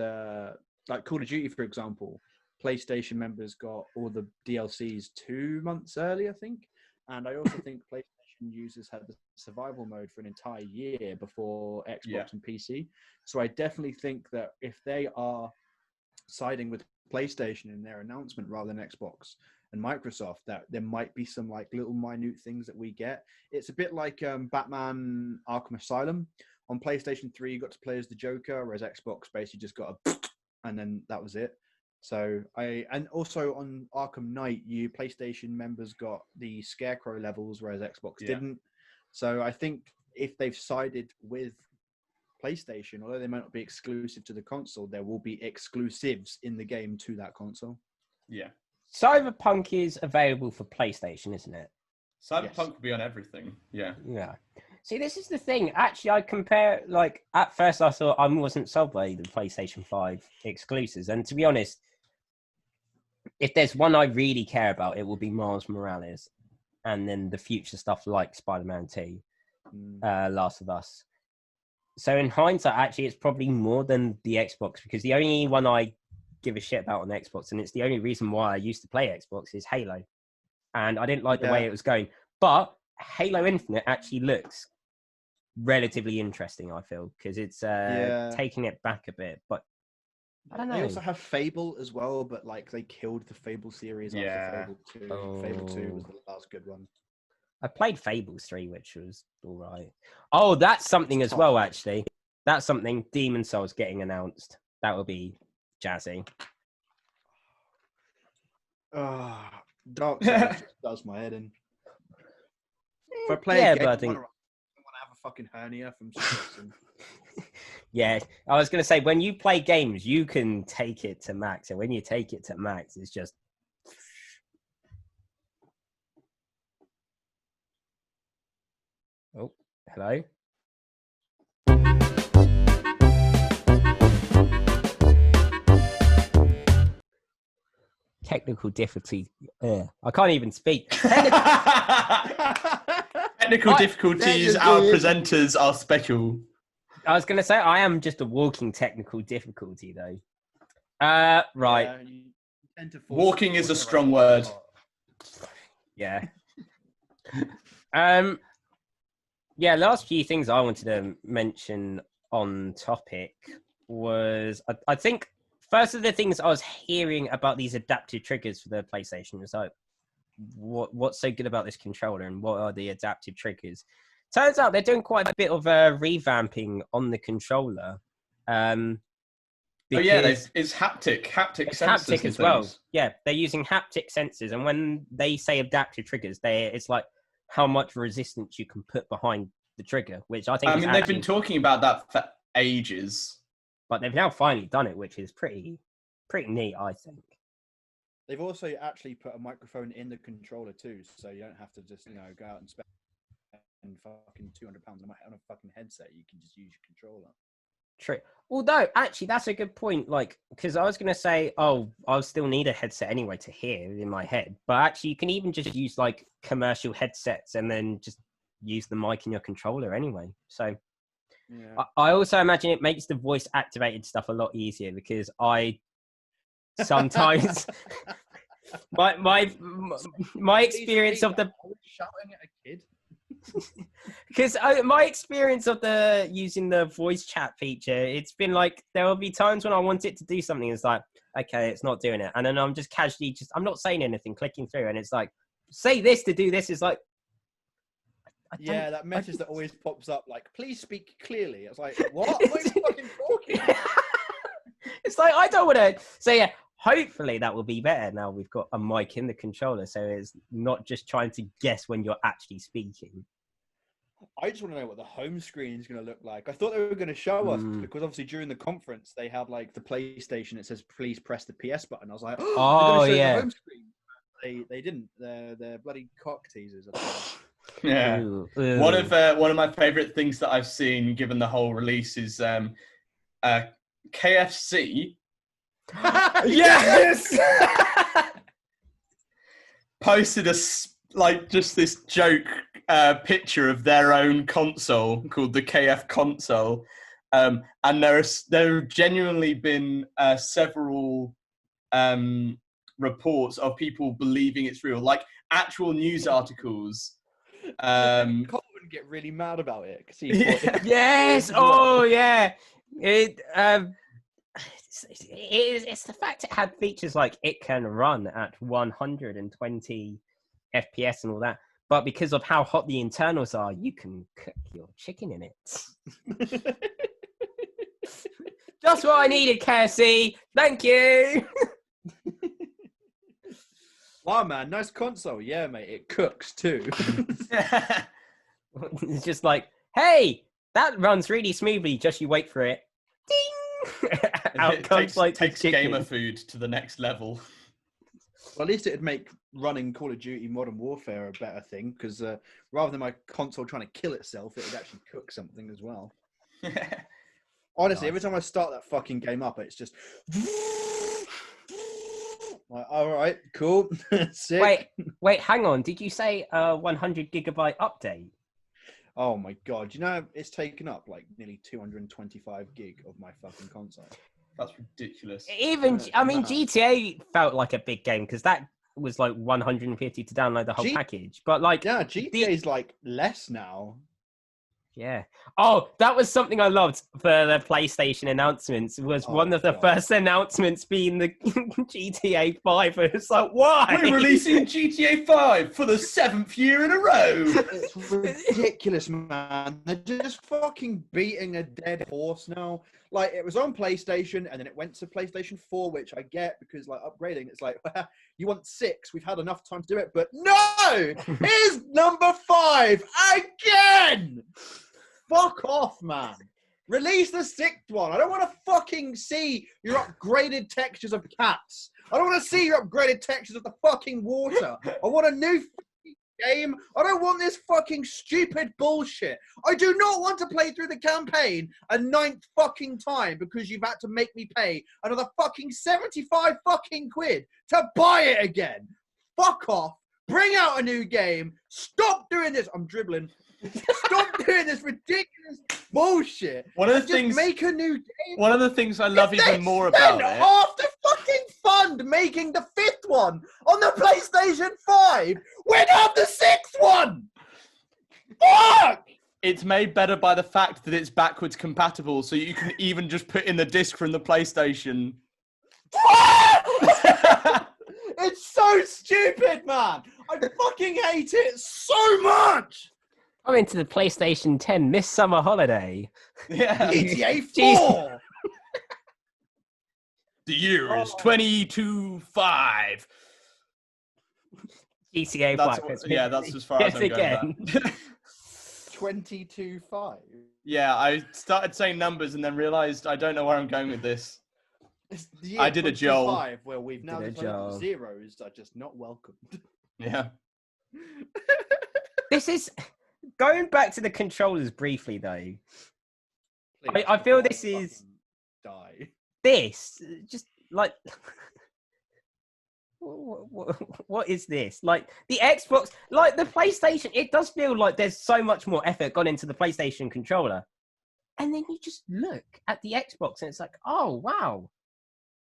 like Call of Duty, for example, PlayStation members got all the DLCs 2 months early, I think. And I also think PlayStation users had the survival mode for an entire year before Xbox and PC. So I definitely think that if they are siding with PlayStation in their announcement rather than Xbox and Microsoft, that there might be some like little minute things that we get. It's a bit like Batman Arkham Asylum. On PlayStation 3, you got to play as the Joker, whereas Xbox basically just got a and then that was it. So and also on Arkham Knight, you PlayStation members got the Scarecrow levels, whereas Xbox didn't. So I think if they've sided with PlayStation, although they might not be exclusive to the console, there will be exclusives in the game to that console. Yeah. Cyberpunk is available for PlayStation, isn't it? Cyberpunk will be on everything. Yeah. Yeah. See, this is the thing. Actually, I compare, like, at first I thought I wasn't sold by the PlayStation 5 exclusives. And to be honest, if there's one I really care about, it will be Miles Morales. And then the future stuff like Spider-Man 2, Last of Us. So in hindsight, actually, it's probably more than the Xbox, because the only one I give a shit about on Xbox, and it's the only reason why I used to play Xbox, is Halo. And I didn't like the way it was going. But Halo Infinite actually looks relatively interesting, I feel, because it's taking it back a bit. But I don't know. They also have Fable as well, but like they killed the Fable series after Fable 2. Oh. Fable 2 was the last good one. I played Fables 3, which was all right. Oh, that's something as well, actually. That's something. Demon Souls getting announced. That will be jazzy. Dark Souls just does my head in. If I play a game, but I want to have a fucking hernia from stressing. Yeah, I was going to say, when you play games, you can take it to max. And when you take it to max, it's just... Oh, hello? Technical difficulty. I can't even speak. Technical difficulties, our presenters are special. I was going to say, I am just a walking technical difficulty, though. Right. Walking is a strong word. Yeah. Yeah, last few things I wanted to mention on topic was, I think, first of the things I was hearing about these adaptive triggers for the PlayStation was like, what's so good about this controller and what are the adaptive triggers? Turns out they're doing quite a bit of revamping on the controller. It's haptic sensors. Haptic as well. Yeah, they're using haptic sensors, and when they say adaptive triggers, it's like how much resistance you can put behind the trigger, which I think. They've been talking about that for ages, but they've now finally done it, which is pretty neat, I think. They've also actually put a microphone in the controller too, so you don't have to just go out and spend fucking £200 on a fucking headset. You can just use your controller. True. Although, actually, that's a good point. Like, because I was going to say, I'll still need a headset anyway to hear in my head. But actually, you can even just use like commercial headsets and then just use the mic in your controller anyway. So, yeah. I also imagine it makes the voice activated stuff a lot easier because I sometimes my experience of the shouting at a kid. Because my experience of using the voice chat feature, it's been like there will be times when I want it to do something. It's like, okay, it's not doing it, and then I'm just casually I'm not saying anything, clicking through, and it's like, say this to do this. Is like, that message that always pops up, like, please speak clearly. It's like, what? Am I fucking talking? It's like I don't want to. So yeah. Hopefully that will be better now we've got a mic in the controller, so it's not just trying to guess when you're actually speaking. I just want to know what the home screen is going to look like. I thought they were going to show us because obviously during the conference they had like the PlayStation. It says please press the PS button. I was like, oh yeah. The home screen. They didn't. They're bloody cock teasers. Yeah. Ooh. One of my favorite things that I've seen, given the whole release, is KFC. Yes. Posted just this joke picture of their own console called the KF console, and there have genuinely been several reports of people believing it's real, like actual news articles. Colin would get really mad about it because he yes. Oh yeah. It's the fact it had features like it can run at 120 FPS and all that, but because of how hot the internals are, you can cook your chicken in it. Just what I needed, KFC. Thank you. Wow, man, nice console. Yeah, mate, it cooks too. It's just like, hey, that runs really smoothly. Just you wait for it. Ding. Out comes takes gamer food to the next level. Well, at least it'd make running Call of Duty Modern Warfare a better thing, because rather than my console trying to kill itself, it would actually cook something as well. Honestly, every time I start that fucking game up, it's just like, all right, cool. Sick. Wait, hang on. Did you say 100 gigabyte update? Oh my god! You know it's taken up like nearly 225 gig of my fucking console. That's ridiculous. GTA felt like a big game because that was like 150 to download the whole package. But like, GTA is like less now. Yeah. Oh, that was something I loved for the PlayStation announcements. Was one of the first announcements being the GTA 5. It was like, why? We're releasing GTA 5 for the 7th year in a row. It's ridiculous, man. They're just fucking beating a dead horse now. Like, it was on PlayStation, and then it went to PlayStation 4, which I get because, like, upgrading. It's like, you want 6? We've had enough time to do it, but no! Here's number 5 again. Fuck off, man. Release the 6th one. I don't want to fucking see your upgraded textures of cats. I don't want to see your upgraded textures of the fucking water. I want a new fucking game. I don't want this fucking stupid bullshit. I do not want to play through the campaign a 9th fucking time because you've had to make me pay another fucking 75 fucking quid to buy it again. Fuck off. Bring out a new game. Stop doing this. I'm dribbling. Stop doing this ridiculous bullshit. One of the things, make a new game. One of the things I love even more about it. Half the fucking fund making the 5th one on the PlayStation 5. We'd have the 6th one. Fuck! It's made better by the fact that it's backwards compatible, so you can even just put in the disc from the PlayStation. It's so stupid, man. I fucking hate it so much. Coming to the PlayStation 10 this summer holiday. Yeah. GTA 4. The year is 22.5. GTA 5. Yeah, that's as far as I'm going with that. 22.5. Yeah, I started saying numbers and then realised I don't know where I'm going with this. I did a Joel. Where we've now decided zeros are just not welcomed. Yeah. This is... Going back to the controllers briefly, though, I feel this is... Die. This, just, like... What is this? Like, the Xbox... Like, the PlayStation, it does feel like there's so much more effort gone into the PlayStation controller. And then you just look at the Xbox and it's like, oh, wow.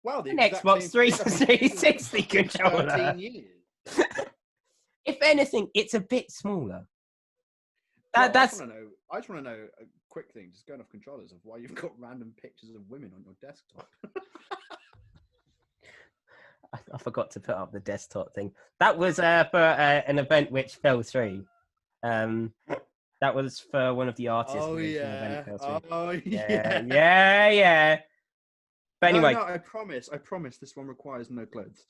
Wow, an Xbox 360 controller. 13 years. If anything, it's a bit smaller. I just want to know a quick thing, just going off controllers, of why you've got random pictures of women on your desktop. I forgot to put up the desktop thing. That was for an event which fell through. That was for one of the artists. Oh yeah. Yeah. But anyway, no, I promise. This one requires no clothes.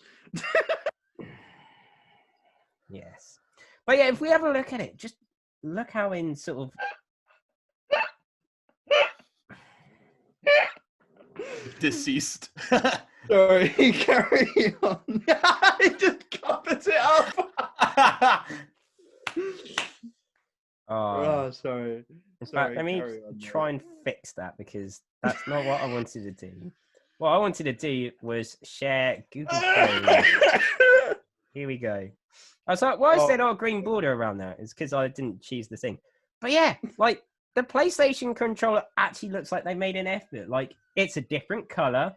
Yes, but yeah, if we have a look at it, just look how in sort of deceased. Sorry, carry on. He just covered it up. Oh, sorry. In fact, let me try and fix that because that's not what I wanted to do. What I wanted to do was share Google Chrome. Here we go. I was like, why is there not a green border around there? It's because I didn't choose the thing. But yeah, like the PlayStation controller actually looks like they made an effort. Like it's a different color.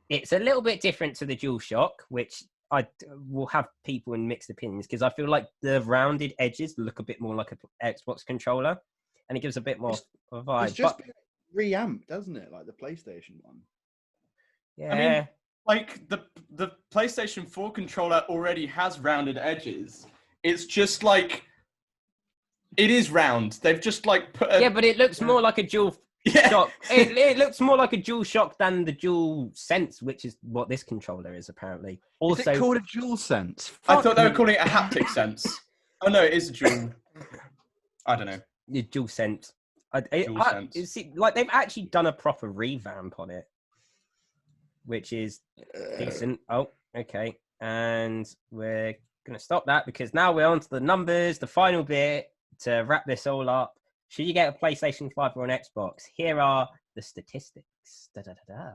It's a little bit different to the DualShock, which I will have people in mixed opinions because I feel like the rounded edges look a bit more like an Xbox controller, and it gives a bit more of a vibe. It's just been reamped, doesn't it? Like the PlayStation one. Yeah. I mean, like the PlayStation 4 controller already has rounded edges. It's just like it is round. They've just like put a... Yeah, but it looks more like a dual shock. It looks more like a dual shock than the dual sense, which is what this controller is apparently. Also, is it called a dual sense? I thought they were calling it a haptic sense. Oh no, it is a dual. I don't know. The dual sense. Sense. Like they've actually done a proper revamp on it, which is decent. Oh, okay. And we're going to stop that because now we're on to the numbers, the final bit to wrap this all up. Should you get a PlayStation 5 or an Xbox? Here are the statistics. Da-da-da-da.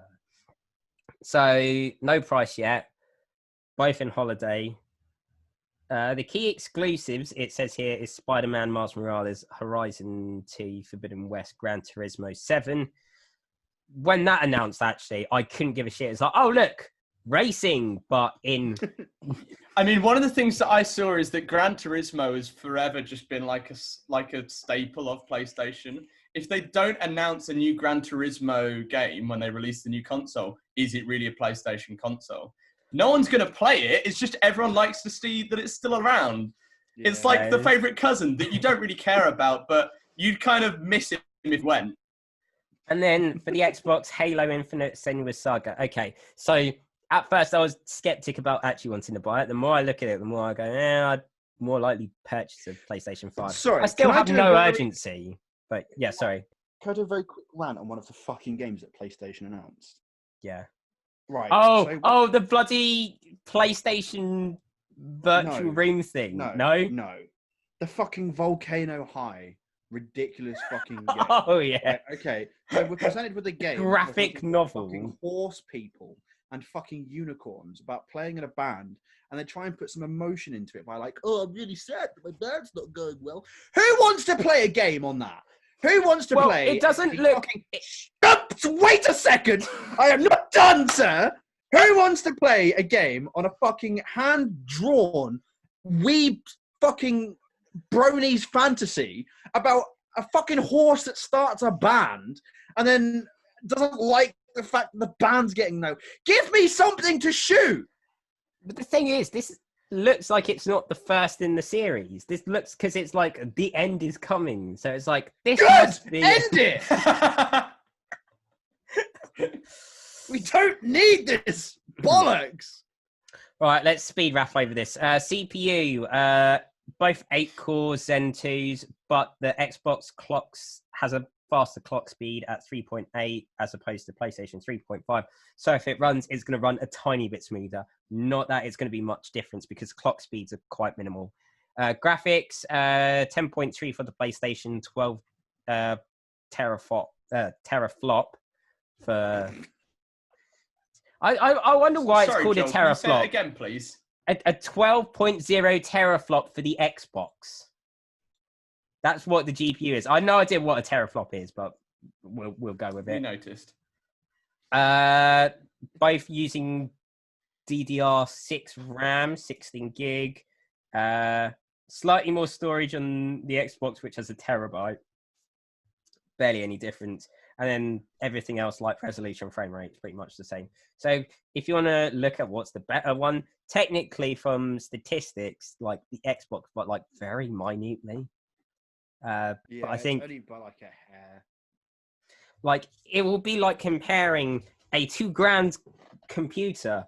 So, no price yet. Both in holiday. The key exclusives, it says here, is Spider-Man, Miles Morales, Horizon 2, Forbidden West, Gran Turismo 7. When that announced, actually, I couldn't give a shit. It's like, oh, look, racing, but in I mean, one of the things that I saw is that Gran Turismo has forever just been like a staple of PlayStation. If they don't announce a new Gran Turismo game when they release the new console, is it really a PlayStation console? No one's going to play it. It's just everyone likes to see that it's still around. Yeah. It's like the favorite cousin that you don't really care about, but you'd kind of miss it if it went. And then for the Xbox, Halo Infinite Senua's Saga. Okay, so at first I was skeptic about actually wanting to buy it. The more I look at it, the more I go, I'd more likely purchase a PlayStation 5. Sorry, I still have no urgency. But yeah, sorry. Can I do a very quick rant on one of the fucking games that PlayStation announced? Yeah. Right. Oh, the bloody PlayStation virtual room thing. No. The fucking Volcano High. Ridiculous fucking game. Oh, yeah. Right, okay. So we're presented with a game. Graphic novel. Fucking horse people and fucking unicorns about playing in a band, and they try and put some emotion into it by like, I'm really sad that my band's not going well. Who wants to play a game on that? Who wants to play? It doesn't look. Wait a second! I am not done, sir! Who wants to play a game on a fucking hand-drawn, weeb fucking bronies fantasy about a fucking horse that starts a band and then doesn't like the fact that the band's getting no? Give me something to shoot! But the thing is, this looks like it's not the first in the series. This looks, because it's like the end is coming. So it's like, this must be... End it! We don't need this bollocks. All right, let's speed wrap over this. CPU, both 8 cores, Zen 2s, but the Xbox clocks has a faster clock speed at 3.8 as opposed to PlayStation 3.5. So if it runs, it's going to run a tiny bit smoother. Not that it's going to be much difference because clock speeds are quite minimal. Graphics, 10.3 for the PlayStation, 12 teraflop for... I wonder why it's called Joel, a teraflop. Say it again, please. A 12.0 teraflop for the Xbox. That's what the GPU is. I have no idea what a teraflop is, but we'll go with it. You noticed. Both using DDR6 RAM, 16 gig. Slightly more storage on the Xbox, which has a terabyte. Barely any difference. And then everything else, like resolution, frame rate, is pretty much the same. So if you want to look at what's the better one, technically from statistics, like the Xbox, but like very minutely. But I think it's only by like a hair. Like it will be like comparing a $2,000 computer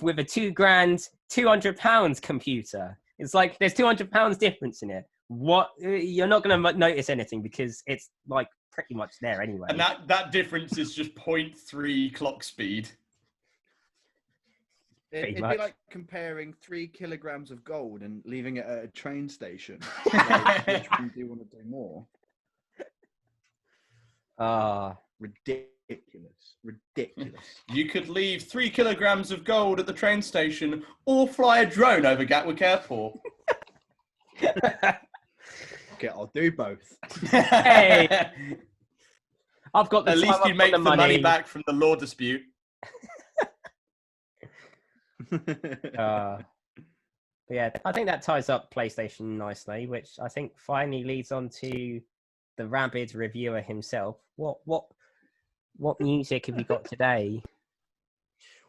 with a £2,200 computer. It's like there's £200 difference in it. What you're not going to notice anything because it's like pretty much there anyway. And that difference is just 0.3 clock speed. It'd be like comparing 3 kilograms of gold and leaving it at a train station. Like, which one do you want to do more? Ridiculous. You could leave 3 kilograms of gold at the train station or fly a drone over Gatwick Airport. Okay, I'll do both. Hey, I've got the At least you make the money back from the law dispute. But yeah, I think that ties up PlayStation nicely, which I think finally leads on to the rabid reviewer himself. What music have you got today?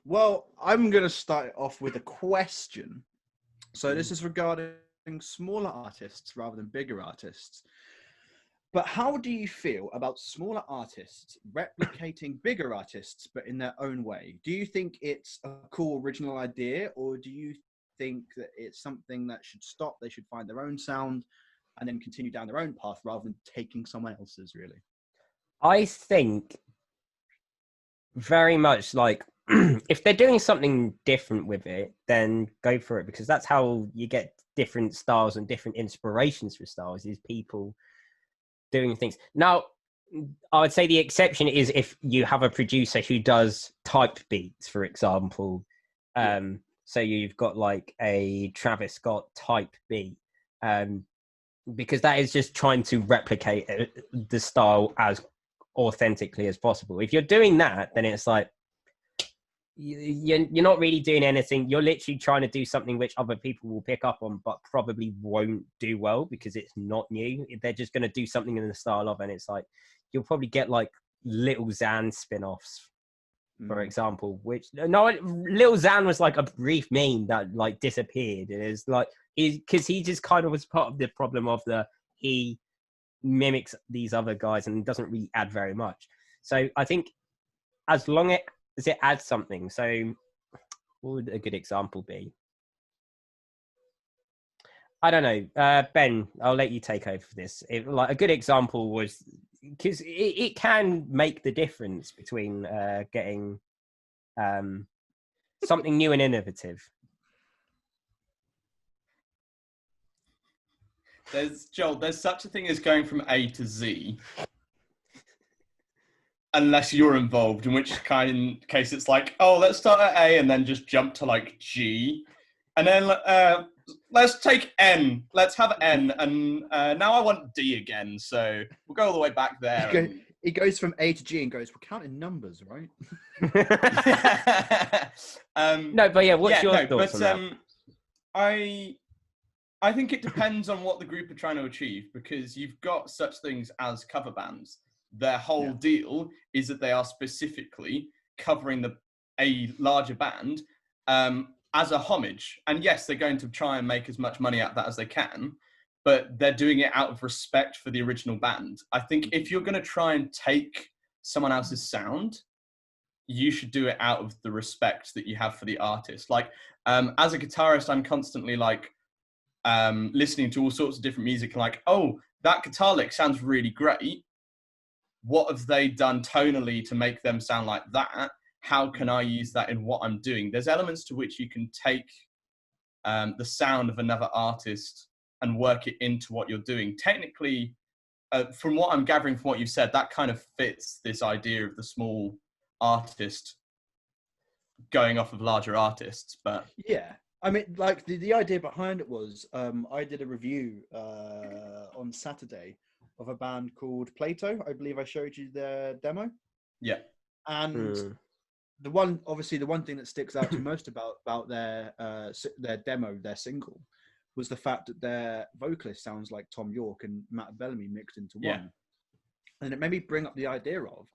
Well, I'm going to start off with a question. So this is regarding smaller artists rather than bigger artists. But how do you feel about smaller artists replicating bigger artists, but in their own way? Do you think it's a cool original idea, or do you think that it's something that should stop? They should find their own sound and then continue down their own path rather than taking someone else's, really? I think very much like if they're doing something different with it, then go for it, because that's how you get different styles and different inspirations for styles, is people doing things. Now, I would say the exception is if you have a producer who does typed beats, for example. So you've got like a Travis Scott type beat, because that is just trying to replicate the style as authentically as possible. If you're doing that, then it's like, you're not really doing anything. You're literally trying to do something which other people will pick up on, but probably won't do well because it's not new. They're just going to do something in the style of, and it's like you'll probably get like Little Xan spin-offs, for example. Which Little Xan was like a brief meme that like disappeared. It is like because he just kind of was part of the problem of he mimics these other guys and doesn't really add very much. So I think as long as it adds something. So what would a good example be? I don't know. Ben, I'll let you take over for this. Like a good example was because it can make the difference between getting something new and innovative. There's such a thing as going from A to Z. Unless you're involved, in which case it's like, oh, let's start at A and then just jump to like G. And then let's take N. Let's have N. And now I want D again. So we'll go all the way back there. He goes from A to G and goes, we're counting numbers, right? No, but yeah, what's your thoughts on that? I think it depends on what the group are trying to achieve, because you've got such things as cover bands. Their whole deal is that they are specifically covering a larger band as a homage. And yes, they're going to try and make as much money out of that as they can, but they're doing it out of respect for the original band. I think if you're going to try and take someone else's sound, you should do it out of the respect that you have for the artist. Like, as a guitarist, I'm constantly like listening to all sorts of different music and like, oh, that guitar lick sounds really great. What have they done tonally to make them sound like that? How can I use that in what I'm doing? There's elements to which you can take the sound of another artist and work it into what you're doing. Technically, from what I'm gathering from what you've said, that kind of fits this idea of the small artist going off of larger artists. But yeah, I mean, like the idea behind it was I did a review on Saturday of a band called Plato. I believe I showed you their demo. Yeah. And the one thing that sticks out to most about their demo, their single, was the fact that their vocalist sounds like Tom York and Matt Bellamy mixed into one. And it made me bring up the idea of,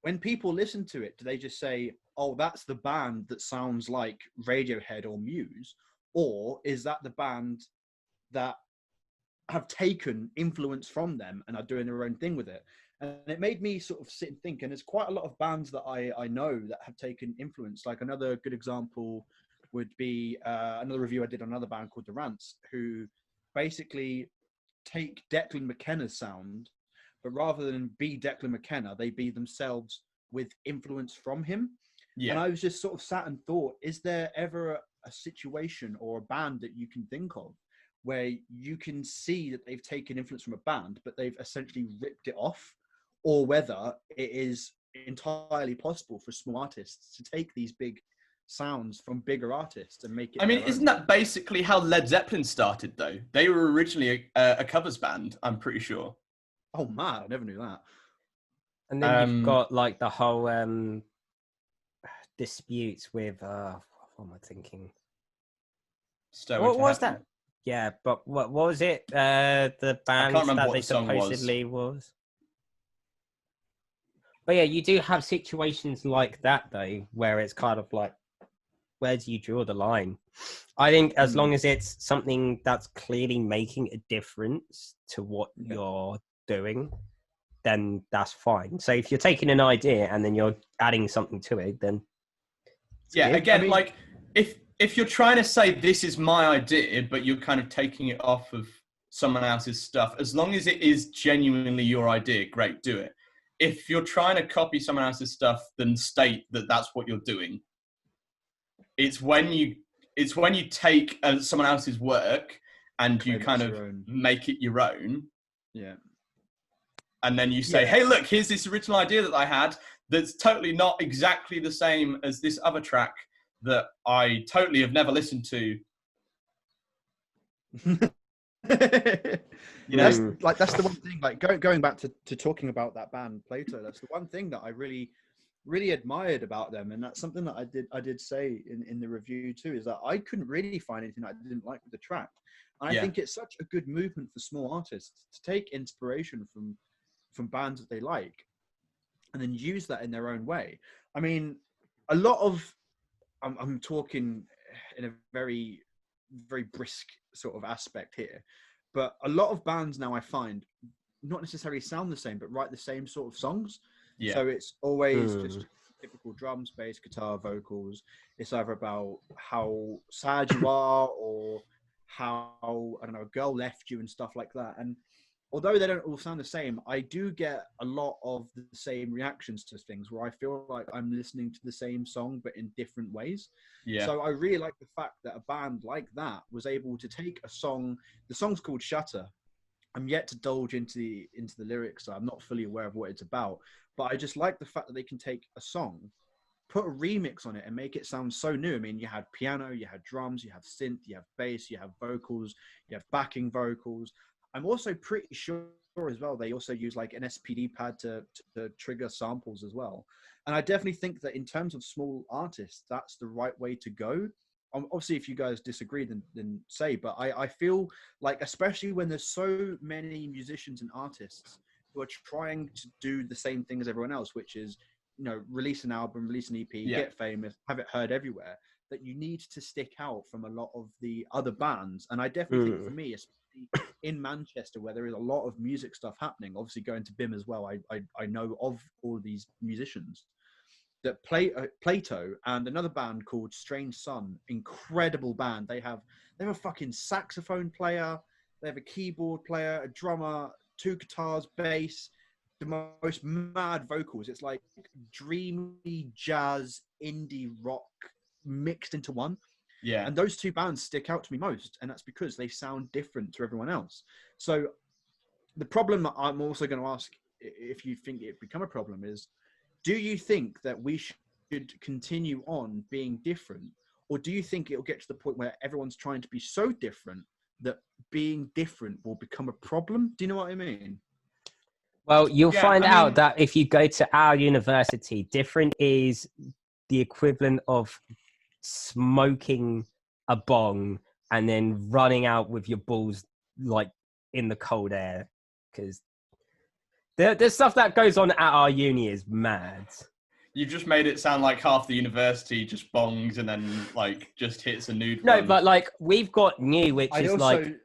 when people listen to it, do they just say, oh, that's the band that sounds like Radiohead or Muse? Or is that the band that have taken influence from them and are doing their own thing with it? And it made me sort of sit and think, and there's quite a lot of bands that I know that have taken influence. Like another good example would be another review I did on another band called The Rants, who basically take Declan McKenna's sound, but rather than be Declan McKenna, they be themselves with influence from him. Yeah. And I was just sort of sat and thought, is there ever a situation or a band that you can think of where you can see that they've taken influence from a band, but they've essentially ripped it off? Or whether it is entirely possible for small artists to take these big sounds from bigger artists and make it. I mean, isn't that basically how Led Zeppelin started, though? They were originally a covers band, I'm pretty sure. Oh, man, I never knew that. And then you've got like the whole disputes with, what am I thinking? What was that? Yeah, but what was it? The band that they supposedly was. But yeah, you do have situations like that, though, where it's kind of like, where do you draw the line? I think as long as it's something that's clearly making a difference to what you're doing, then that's fine. So if you're taking an idea and then you're adding something to it, then yeah, good. Again, I mean, like if you're trying to say this is my idea, but you're kind of taking it off of someone else's stuff, as long as it is genuinely your idea, great, do it. If you're trying to copy someone else's stuff, then state that that's what you're doing. It's when you take someone else's work and you kind of make it your own. Yeah. And then you say, hey, look, here's this original idea that I had that's totally not exactly the same as this other track that I totally have never listened to. You know, that's the one thing, like going back to talking about that band Plato, that's the one thing that I really really admired about them, and that's something that I did say in the review too, is that I couldn't really find anything I didn't like with the track. And I think it's such a good movement for small artists to take inspiration from bands that they like and then use that in their own way. I mean, a lot of, I'm talking in a very, very brisk sort of aspect here, but a lot of bands now I find not necessarily sound the same, but write the same sort of songs. Yeah. So it's always just typical drums, bass, guitar, vocals. It's either about how sad you are or how, I don't know, a girl left you and stuff like that. And although they don't all sound the same, I do get a lot of the same reactions to things where I feel like I'm listening to the same song, but in different ways. Yeah. So I really like the fact that a band like that was able to take a song. The song's called Shutter. I'm yet to divulge into the lyrics, so I'm not fully aware of what it's about. But I just like the fact that they can take a song, put a remix on it, and make it sound so new. I mean, you had piano, you had drums, you have synth, you have bass, you have vocals, you have backing vocals. I'm also pretty sure as well they also use like an SPD pad to trigger samples as well. And I definitely think that in terms of small artists, that's the right way to go. Obviously, if you guys disagree, then say. But I feel like, especially when there's so many musicians and artists who are trying to do the same thing as everyone else, which is, you know, release an album, release an EP, get famous, have it heard everywhere, that you need to stick out from a lot of the other bands. And I definitely think for me, especially in Manchester, where there is a lot of music stuff happening, obviously going to BIM as well, I know of all of these musicians, that Plato and another band called Strange Sun, incredible band. They have a fucking saxophone player, they have a keyboard player, a drummer, 2 guitars, bass, the most mad vocals. It's like dreamy jazz, indie rock mixed into one. Yeah. And those 2 bands stick out to me most, and that's because they sound different to everyone else. So the problem I'm also going to ask, if you think it become a problem, is, do you think that we should continue on being different, or do you think it'll get to the point where everyone's trying to be so different that being different will become a problem? Do you know what I mean? Well, you'll find out that if you go to our university, different is the equivalent of smoking a bong and then running out with your balls like in the cold air, because there's stuff that goes on at our uni is mad. You just made it sound like half the university just bongs and then like just hits a nude. No, but like we've got new, which is like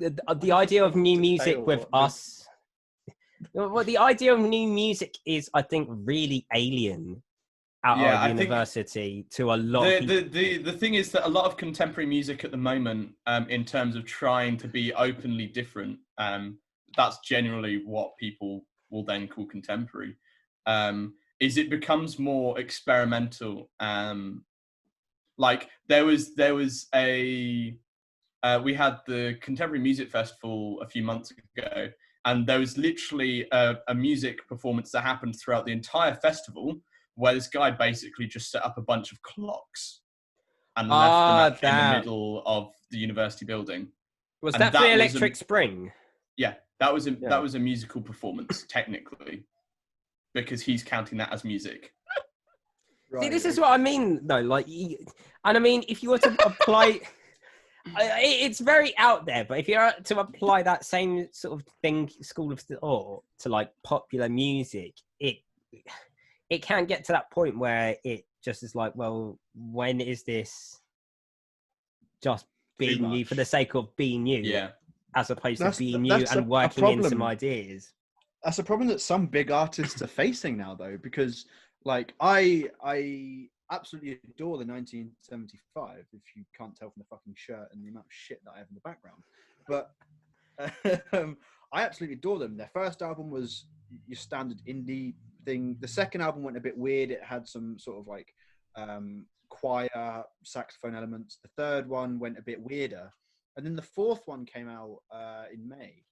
the idea of new music with us. Well, the idea of new music is, I think, really alien at our university to a lot of people. The thing is that a lot of contemporary music at the moment, in terms of trying to be openly different, that's generally what people will then call contemporary, is it becomes more experimental. Like there was a we had the Contemporary Music Festival a few months ago, and there was literally a music performance that happened throughout the entire festival, where this guy basically just set up a bunch of clocks and left them in the middle of the university building. Was that for the Electric Spring? Yeah, that was a musical performance, technically, because he's counting that as music. Right. See, this is what I mean, though. Like, and I mean, if you were to apply, it's very out there. But if you were to apply that same sort of thing, school of thought, to like popular music, it can get to that point where it just is like, well, when is this just being new for the sake of being new? Yeah. As opposed to being new and working in some ideas. That's a problem that some big artists are facing now, though, because like I absolutely adore the 1975, if you can't tell from the fucking shirt and the amount of shit that I have in the background. But I absolutely adore them. Their first album was your standard indie thing. The second album went a bit weird. It had some sort of like choir saxophone elements. The third one went a bit weirder. And then the fourth one came out in May,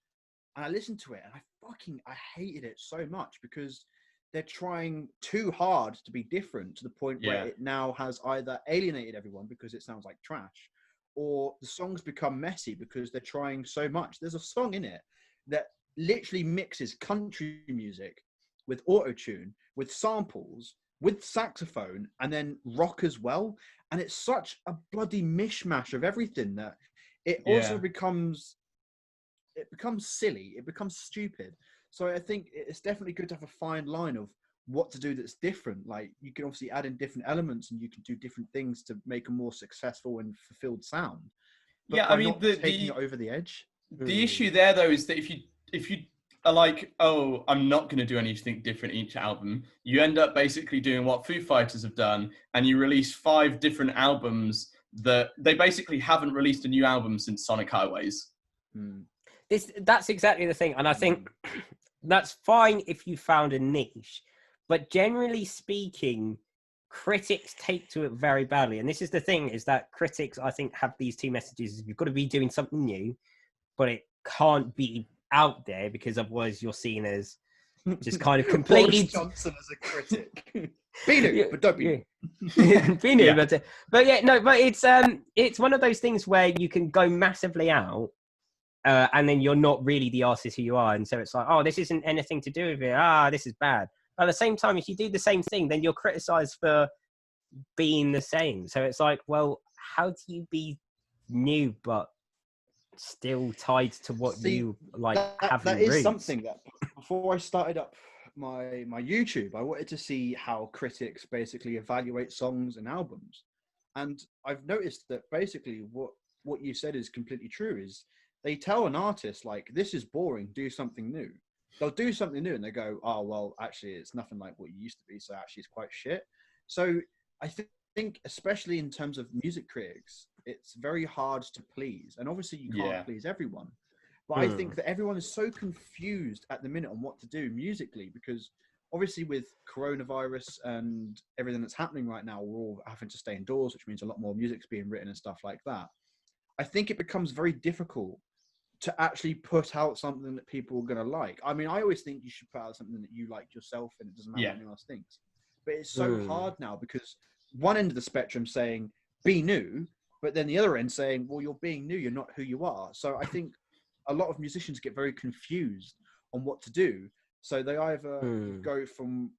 and I listened to it, and I hated it so much because they're trying too hard to be different to the point where it now has either alienated everyone because it sounds like trash, or the songs become messy because they're trying so much. There's a song in it that literally mixes country music with auto-tune, with samples, with saxophone and then rock as well. And it's such a bloody mishmash of everything that it also becomes silly. It becomes stupid. So I think it's definitely good to have a fine line of what to do that's different. Like, you can obviously add in different elements and you can do different things to make a more successful and fulfilled sound. But I mean, not taking it over the edge. The issue there, though, is that if you are like, oh, I'm not going to do anything different each album, you end up basically doing what Foo Fighters have done, and you release 5 different albums that they basically haven't released a new album since Sonic Highways. That's exactly the thing, and I think that's fine if you found a niche, but generally speaking, critics take to it very badly. And this is the thing, is that critics, I think, have these 2 messages. You've got to be doing something new, but it can't be out there, because otherwise you're seen as just kind of completely Boris Johnson as a critic. Be new, but don't be new. Be new, but it's one of those things where you can go massively out, and then you're not really the artist who you are, and so it's like, oh, this isn't anything to do with it. This is bad. But at the same time, if you do the same thing, then you're criticized for being the same. So it's like, well, how do you be new but still tied to what you like have that roots? Is something that before I started up my YouTube, I wanted to see how critics basically evaluate songs and albums. And I've noticed that basically what you said is completely true, is they tell an artist, like, this is boring, do something new. They'll do something new and they go, oh, well, actually, it's nothing like what you used to be, so actually it's quite shit. So I think, especially in terms of music critics, it's very hard to please. And obviously you can't please everyone. But I think that everyone is so confused at the minute on what to do musically, because obviously with coronavirus and everything that's happening right now, we're all having to stay indoors, which means a lot more music's being written and stuff like that. I think it becomes very difficult to actually put out something that people are going to like. I mean, I always think you should put out something that you like yourself, and it doesn't matter what anyone else thinks. But it's so hard now, because one end of the spectrum saying, be new, but then the other end saying, well, you're being new, you're not who you are. So I think a lot of musicians get very confused on what to do. So they either go from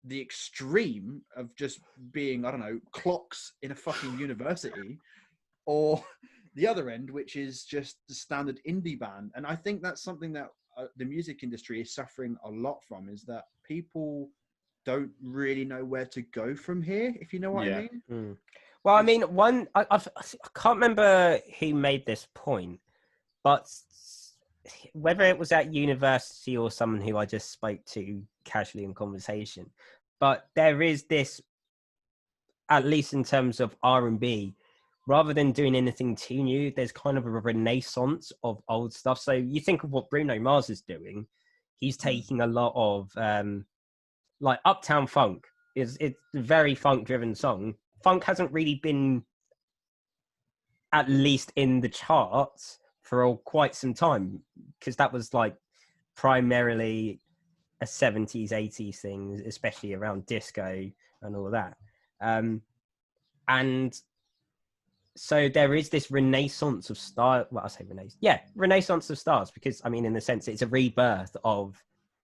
the extreme of just being, I don't know, clocks in a fucking university, or the other end, which is just the standard indie band. And I think that's something that the music industry is suffering a lot from, is that people don't really know where to go from here, if you know what I mean. Well, I mean, I can't remember who made this point, but whether it was at university or someone who I just spoke to casually in conversation, but there is this, at least in terms of R&B, rather than doing anything too new, there's kind of a renaissance of old stuff. So you think of what Bruno Mars is doing. He's taking a lot of like Uptown Funk. It's a very funk-driven song. Funk hasn't really been, at least in the charts, for quite some time, because that was like primarily a 70s, 80s thing, especially around disco and all that. And so there is this renaissance of style. Well, I say renaissance. Yeah, renaissance of styles, because I mean, in the sense, it's a rebirth of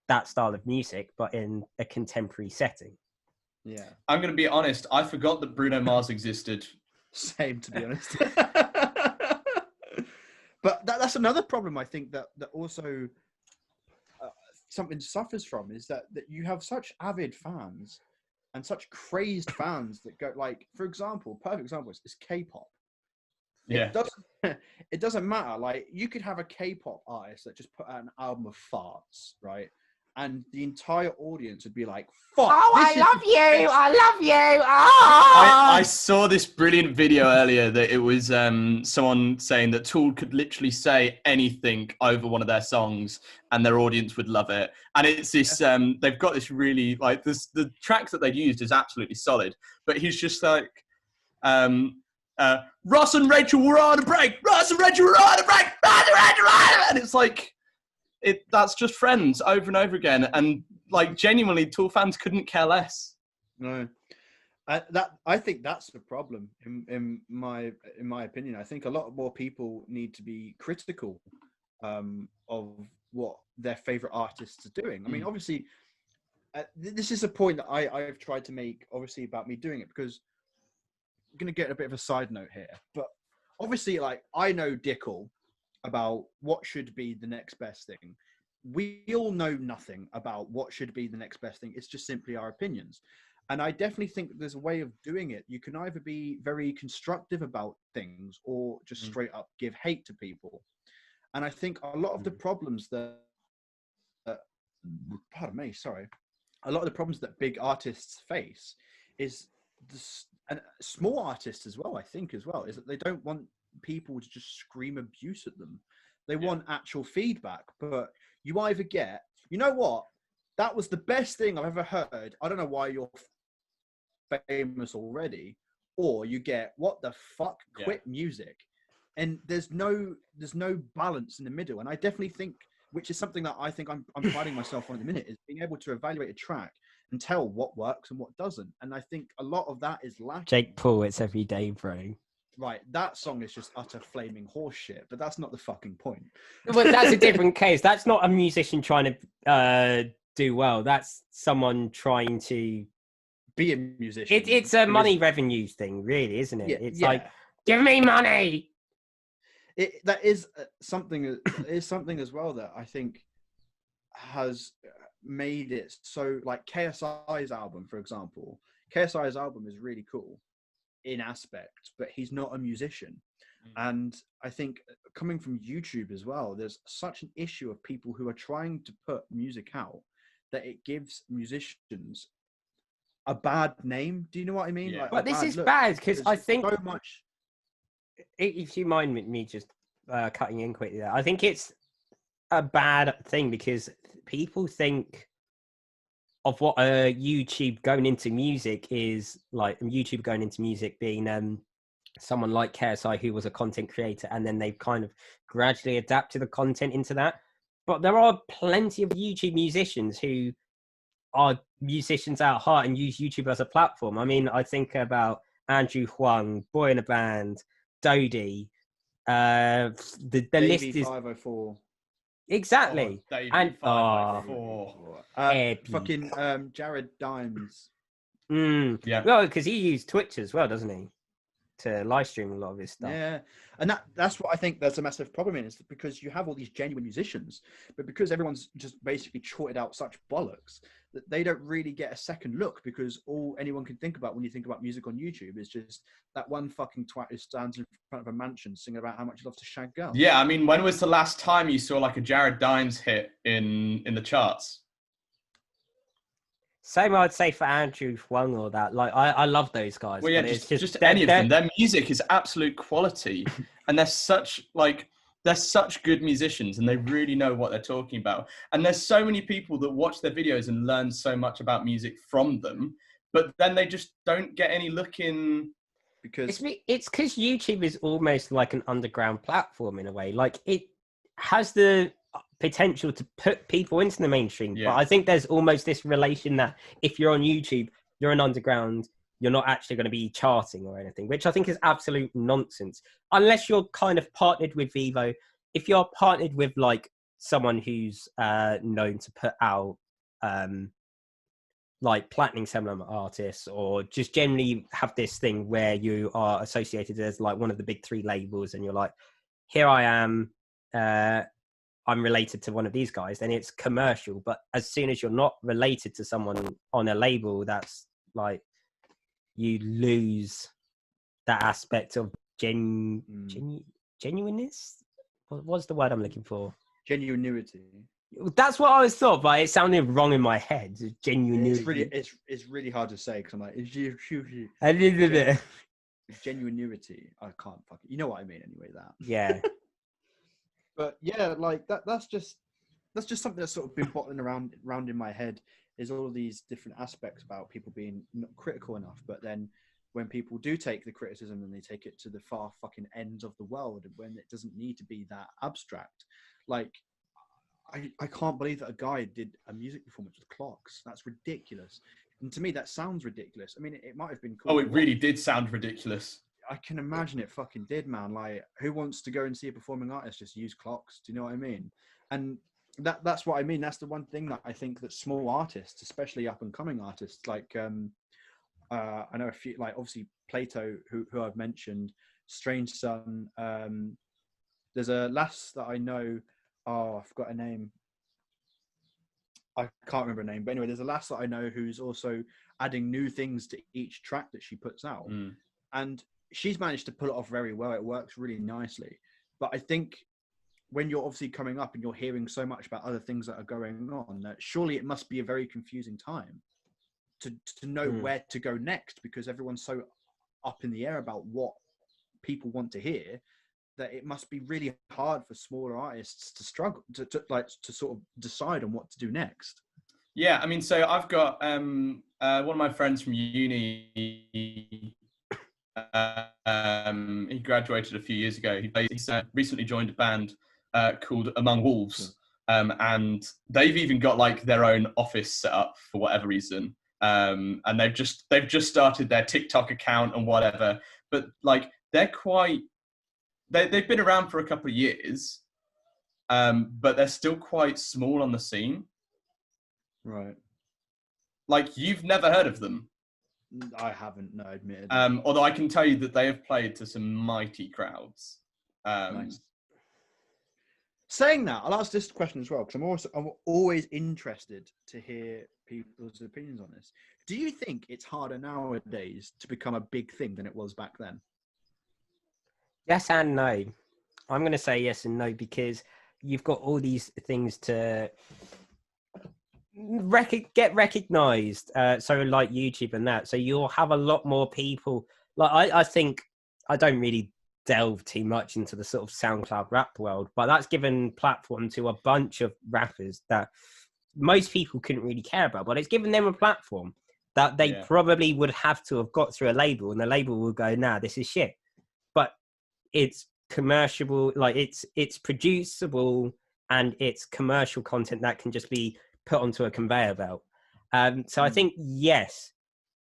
that style of music, but in a contemporary setting. Yeah. I'm going to be honest. I forgot that Bruno Mars existed. Same, to be honest. But that's another problem, I think, that also something suffers from, is that you have such avid fans and such crazed fans that go, like, for example, perfect example is K-pop. Yeah. It doesn't matter. Like, you could have a K-pop artist that just put out an album of farts, right? And the entire audience would be like, fuck. Oh, I love you. Oh! I saw this brilliant video earlier that it was someone saying that Tool could literally say anything over one of their songs and their audience would love it. And it's this, they've got this really, like, the tracks that they've used is absolutely solid. But he's just like, Ross and Rachel were on a break. Ross and Rachel were on a break. And it's like, that's just Friends over and over again, and like genuinely, Tool fans couldn't care less. No, I think that's the problem. In my opinion, I think a lot more people need to be critical of what their favorite artists are doing. I mean, obviously, this is a point that I've tried to make, obviously, about me doing it, because I'm going to get a bit of a side note here. But obviously, like, I know dickle about what should be the next best thing. We all know nothing about what should be the next best thing. It's just simply our opinions. And I definitely think that there's a way of doing it. You can either be very constructive about things or just straight up give hate to people. And I think a lot of the problems that pardon me, sorry. A lot of the problems that big artists face is this, and small artists as well, I think as well, is that they don't want people to just scream abuse at them. They want actual feedback. But you either get, you know what, that was the best thing I've ever heard. I don't know why you're famous already. Or you get, what the fuck, quit music. And there's no balance in the middle. And I definitely think, which is something that I think I'm priding myself on at the minute, is being able to evaluate a track and tell what works and what doesn't. And I think a lot of that is lacking. Jake Paul, it's every day, bro. Right, that song is just utter flaming horseshit, but that's not the fucking point. Well, that's a different case. That's not a musician trying to do well. That's someone trying to be a musician. It's a money revenue thing, really, isn't it? It's like, give me money. That is something as well that I think has made it so, like KSI's album, for example. KSI's album is really cool in aspect, but he's not a musician. And I think coming from YouTube as well, there's such an issue of people who are trying to put music out that it gives musicians a bad name. Do you know what I mean? Yeah. Like, But this is bad because I think so much. If you mind me just cutting in quickly there, I think it's a bad thing because people think of what a YouTube going into music is like. YouTube going into music being someone like KSI who was a content creator, and then they've kind of gradually adapted the content into that. But there are plenty of YouTube musicians who are musicians at heart and use YouTube as a platform. I mean, I think about Andrew Huang, Boy in a Band, Dodie. The list is 504. Exactly. And 504. Fucking Jared Dimes. Yeah. Well, because he used Twitch as well, doesn't he? To live stream a lot of his stuff. Yeah. And that's what I think there's a massive problem in, is because you have all these genuine musicians, but because everyone's just basically trotted out such bollocks that they don't really get a second look, because all anyone can think about when you think about music on YouTube is just that one fucking twat who stands in front of a mansion singing about how much he loves to shag girls. Yeah, I mean, when was the last time you saw like a Jared Dimes hit in the charts? Same, I'd say for Andrew Huang or that. Like, I love those guys. Well, yeah, just any of them. Their music is absolute quality, and they're such good musicians, and they really know what they're talking about. And there's so many people that watch their videos and learn so much about music from them, but then they just don't get any look in. Because it's because YouTube is almost like an underground platform in a way. Like, it has the potential to put people into the mainstream, but I think there's almost this relation that if you're on YouTube, you're an underground, you're not actually going to be charting or anything, which I think is absolute nonsense. Unless you're kind of partnered with Vivo. If you're partnered with like someone who's known to put out like platinum seminar artists, or just generally have this thing where you are associated as like one of the big three labels, and you're like, here I am, I'm related to one of these guys, then it's commercial. But as soon as you're not related to someone on a label, that's like, you lose that aspect of genuineness. What's the word I'm looking for? genuinity. That's what I was thought, but it sounded wrong in my head. Genuinity. It's really hard to say because I'm like, A little bit. genuinity. I can't fucking. You know what I mean, anyway. That. Yeah. But yeah, like that. That's just something that's sort of been bottling around in my head. Is all these different aspects about people being not critical enough, but then when people do take the criticism and they take it to the far fucking ends of the world, when it doesn't need to be that abstract. Like, I can't believe that a guy did a music performance with clocks. That's ridiculous. And to me, that sounds ridiculous. I mean, it might have been cool. Oh, it really did sound ridiculous. I can imagine it fucking did, man. Like, who wants to go and see a performing artist just use clocks? Do you know what I mean? And that's what I mean. That's the one thing that I think that small artists, especially up and coming artists, like I know a few, like obviously Plato, who I've mentioned, Strange Sun. There's a lass that I know. Oh, I forgot her name. I can't remember her name, but anyway, there's a lass that I know who's also adding new things to each track that she puts out, and she's managed to pull it off very well. It works really nicely. But I think when you're obviously coming up and you're hearing so much about other things that are going on, that surely it must be a very confusing time to know where to go next, because everyone's so up in the air about what people want to hear, that it must be really hard for smaller artists to struggle to sort of decide on what to do next. Yeah, I mean, so I've got one of my friends from uni. He graduated a few years ago. He's recently joined a band called Among Wolves, and they've even got like their own office set up for whatever reason. And they've just started their TikTok account and whatever. But like they've been around for a couple of years, but they're still quite small on the scene. Right. Like you've never heard of them. I haven't, no, admitted. Although I can tell you that they have played to some mighty crowds. Nice. Saying that, I'll ask this question as well, because I'm always interested to hear people's opinions on this. Do you think it's harder nowadays to become a big thing than it was back then? Yes and no. I'm going to say yes and no, because you've got all these things to get recognized. So like YouTube and that. So you'll have a lot more people. Like I think I don't really delve too much into the sort of SoundCloud rap world, but that's given platform to a bunch of rappers that most people couldn't really care about, but it's given them a platform that they probably would have to have got through a label, and the label will go, nah, this is shit. But it's commercial, like it's producible, and it's commercial content that can just be put onto a conveyor belt. So I think, yes,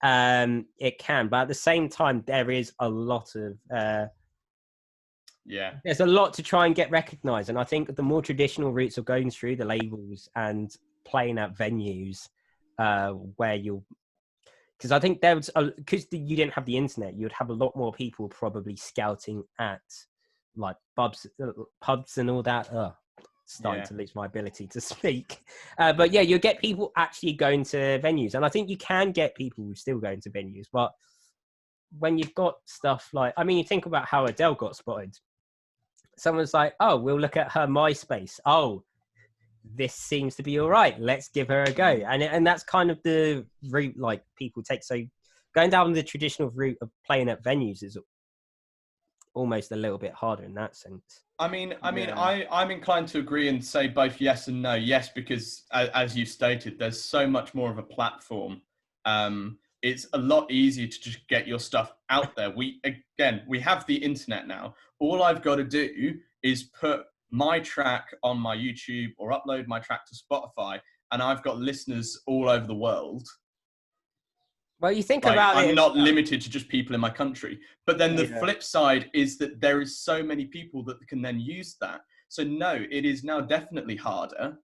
it can, but at the same time, there is a lot of there's a lot to try and get recognized. And I think the more traditional routes of going through the labels and playing at venues where you'll, because I think there was, because you didn't have the internet, you'd have a lot more people probably scouting at like pubs and all that. Starting to lose my ability to speak. But yeah, you'll get people actually going to venues. And I think you can get people still going to venues. But when you've got stuff like, I mean, you think about how Adele got spotted. Someone's like, oh, we'll look at her MySpace. Oh, this seems to be all right. Let's give her a go. And that's kind of the route like people take. So going down the traditional route of playing at venues is almost a little bit harder in that sense. I'm inclined to agree and say both yes and no. Yes, because as you stated, there's so much more of a platform. It's a lot easier to just get your stuff out there. We have the internet now. All I've got to do is put my track on my YouTube or upload my track to Spotify, and I've got listeners all over the world. Well, you think about it. I'm not limited to just people in my country. But then the flip side is that there is so many people that can then use that. So no, it is now definitely harder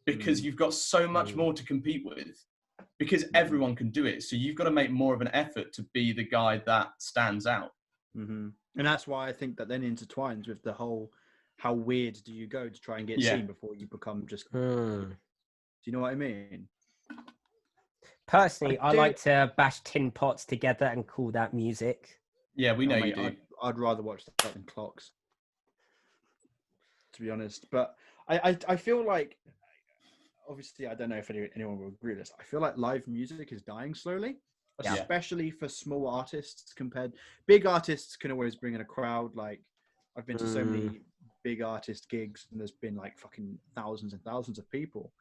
because you've got so much more to compete with, because everyone can do it. So you've got to make more of an effort to be the guy that stands out. Mm-hmm. And that's why I think that then intertwines with the whole, how weird do you go to try and get seen before you become just, do you know what I mean? Personally, I like to bash tin pots together and call that music. Yeah, we know you do. I'd rather watch that than clocks, to be honest. But I feel like, obviously, I don't know if anyone will agree with this. I feel like live music is dying slowly, especially for small artists compared. Big artists can always bring in a crowd. Like, I've been to so many big artist gigs, and there's been like fucking thousands and thousands of people.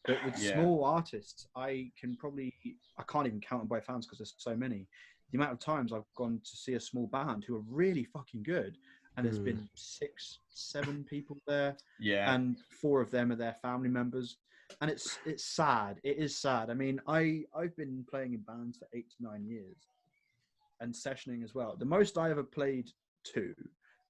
But with small artists, I can't even count them by fans because there's so many. The amount of times I've gone to see a small band who are really fucking good, and there's been 6, 7 people there, and 4 of them are their family members, and it's sad. It is sad. I mean, I've been playing in bands for 8 to 9 years, and sessioning as well. The most I ever played to,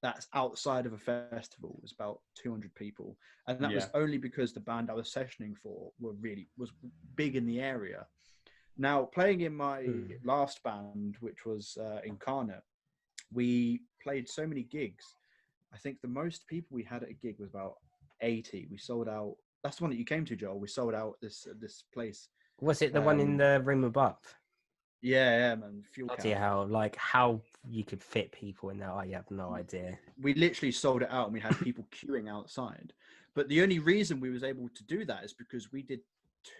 that's outside of a festival was about 200 people, and that was Yeah. only because the band I was sessioning for was big in the area. Now, playing in my last band, which was Incarnate, we played so many gigs. I think the most people we had at a gig was about 80. We sold out. That's the one that you came to, Joel. We sold out this place. Was it the one in the room above? Yeah, man. Fuel Bloody Cap. hell, like how you could fit people in there, I have no idea. We literally sold it out and we had people queuing outside. But the only reason we was able to do that is because we did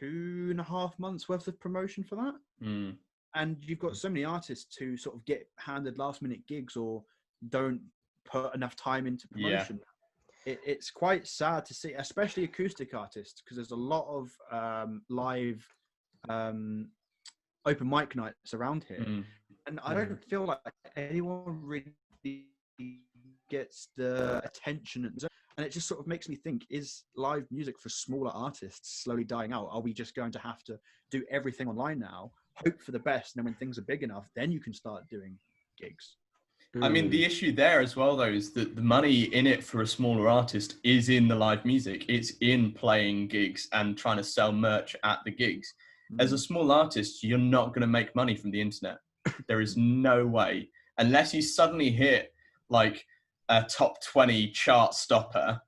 2.5 months worth of promotion for that. Mm. And you've got so many artists who sort of get handed last minute gigs or don't put enough time into promotion. It's quite sad to see, especially acoustic artists, because there's a lot of live open mic nights around here. And I don't feel like anyone really gets the attention. And it just sort of makes me think, is live music for smaller artists slowly dying out? Are we just going to have to do everything online now, hope for the best, and then when things are big enough, then you can start doing gigs? I mean, the issue there as well, though, is that the money in it for a smaller artist is in the live music. It's in playing gigs and trying to sell merch at the gigs. As a small artist, you're not going to make money from the internet. There is no way. Unless you suddenly hit like a top 20 chart stopper,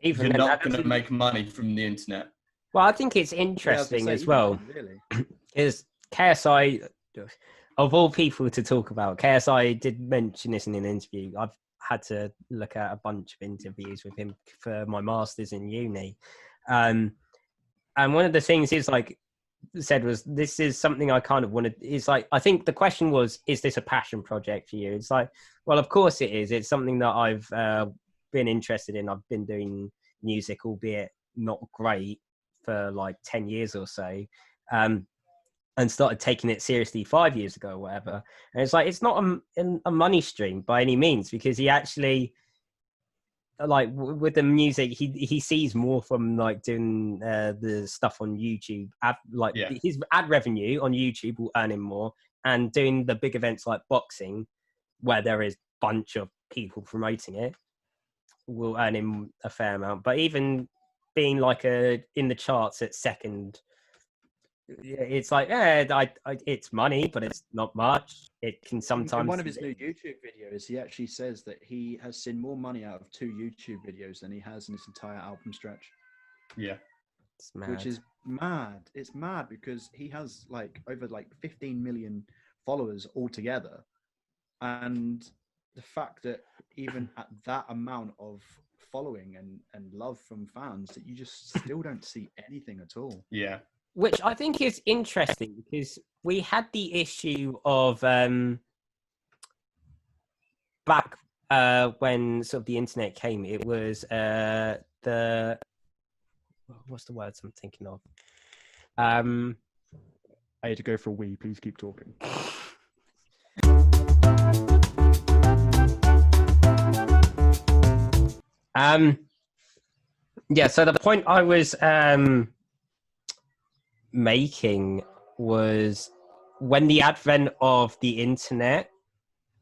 you're not going to make money from the internet. Well, I think it's interesting as well. Is KSI, of all people to talk about, KSI did mention this in an interview. I've had to look at a bunch of interviews with him for my master's in uni. And one of the things he's like said was, this is something I kind of wanted. It's like, I think the question was, is this a passion project for you? It's like, well, of course it is. It's something that I've been interested in. I've been doing music, albeit not great, for like 10 years or so. And started taking it seriously 5 years ago or whatever. And it's like, it's not a money stream by any means, because he actually, like with the music, he sees more from like doing the stuff on YouTube. His ad revenue on YouTube will earn him more, and doing the big events like boxing, where there is a bunch of people promoting it, will earn him a fair amount. But even being like in the charts at second, it's like, it's money, but it's not much. It can sometimes. In one of his new YouTube videos, he actually says that he has seen more money out of 2 YouTube videos than he has in his entire album stretch. Yeah, it's mad. Which is mad. It's mad because he has like over like 15 million followers altogether, and the fact that even at that amount of following and love from fans, that you just still don't see anything at all. Yeah. Which I think is interesting, because we had the issue of back when sort of the internet came. It was what's the words I'm thinking of? I had to go for a wee. Please keep talking. Yeah. So the point I was making was, when the advent of the internet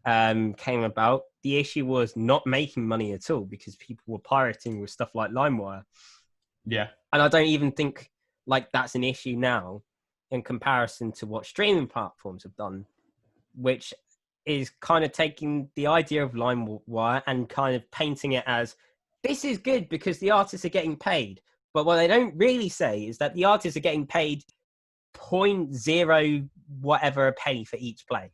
came about, the issue was not making money at all, because people were pirating with stuff like LimeWire. Yeah. And I don't even think like that's an issue now in comparison to what streaming platforms have done, which is kind of taking the idea of LimeWire and kind of painting it as, this is good because the artists are getting paid. But what they don't really say is that the artists are getting paid 0.0 whatever a penny for each play,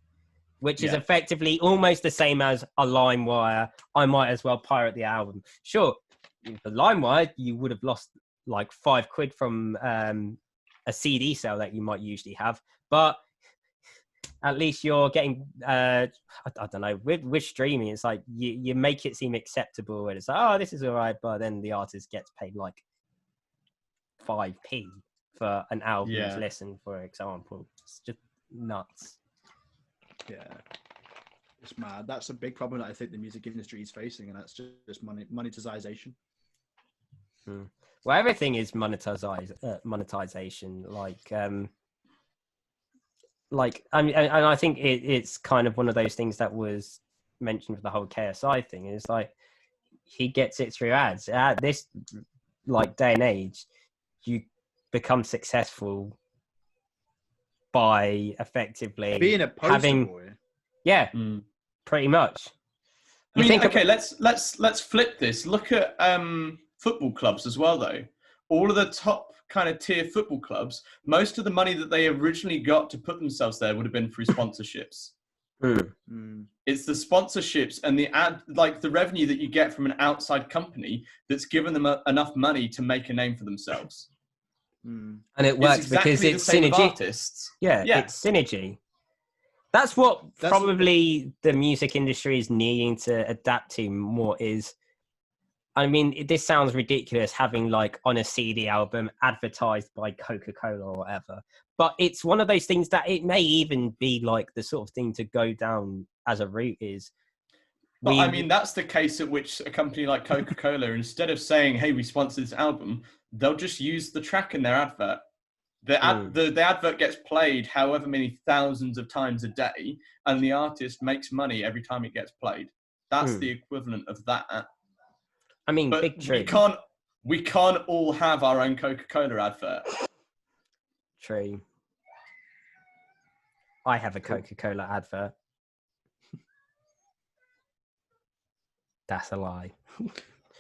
which is effectively almost the same as a LimeWire. I might as well pirate the album. Sure, for LimeWire, you would have lost like £5 from a CD sale that you might usually have, but at least you're getting, I don't know, with streaming, it's like you make it seem acceptable, and it's like, oh, this is all right, but then the artist gets paid like 5p for an album's listen, for example. It's just nuts. Yeah, it's mad. That's a big problem that I think the music industry is facing, and that's just monetization. Well, everything is monetization. Like I mean, and I think it's kind of one of those things that was mentioned with the whole KSI thing is like he gets it through ads. At this like day and age, you become successful by effectively being a poster having boy. Yeah, pretty much. I mean, okay, let's flip this. Look at football clubs as well, though. All of the top kind of tier football clubs, most of the money that they originally got to put themselves there would have been through sponsorships. It's the sponsorships and the the revenue that you get from an outside company that's given them enough money to make a name for themselves. And it works exactly because it's the same with synergy. Artists. Yeah, it's synergy. That's what probably the music industry is needing to adapt to more is, I mean, this sounds ridiculous having like on a CD album advertised by Coca-Cola or whatever, but it's one of those things that it may even be like the sort of thing to go down as a route is. But I mean, that's the case at which a company like Coca-Cola, instead of saying, hey, we sponsor this album, they'll just use the track in their advert. The advert gets played however many thousands of times a day, and the artist makes money every time it gets played. That's the equivalent of that. I mean, but big true. We can't all have our own Coca-Cola advert. True. I have a Coca-Cola advert. That's a lie.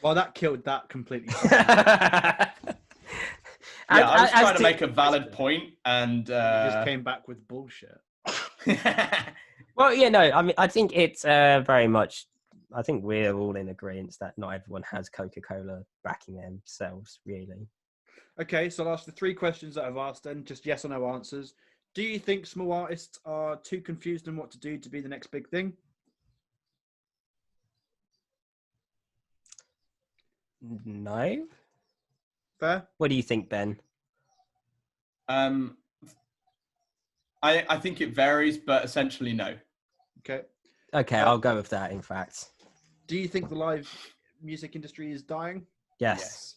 Well, that killed that completely. I was trying to make a valid point, and you just came back with bullshit. Well, yeah, no, I mean, I think it's very much. I think we're all in agreement that not everyone has Coca-Cola backing themselves, really. Okay, so I'll ask the 3 questions that I've asked, then just yes or no answers. Do you think small artists are too confused on what to do to be the next big thing? No. Fair. What do you think, Ben? I think it varies, but essentially no. Okay. Okay, I'll go with that, in fact. Do you think the live music industry is dying? Yes.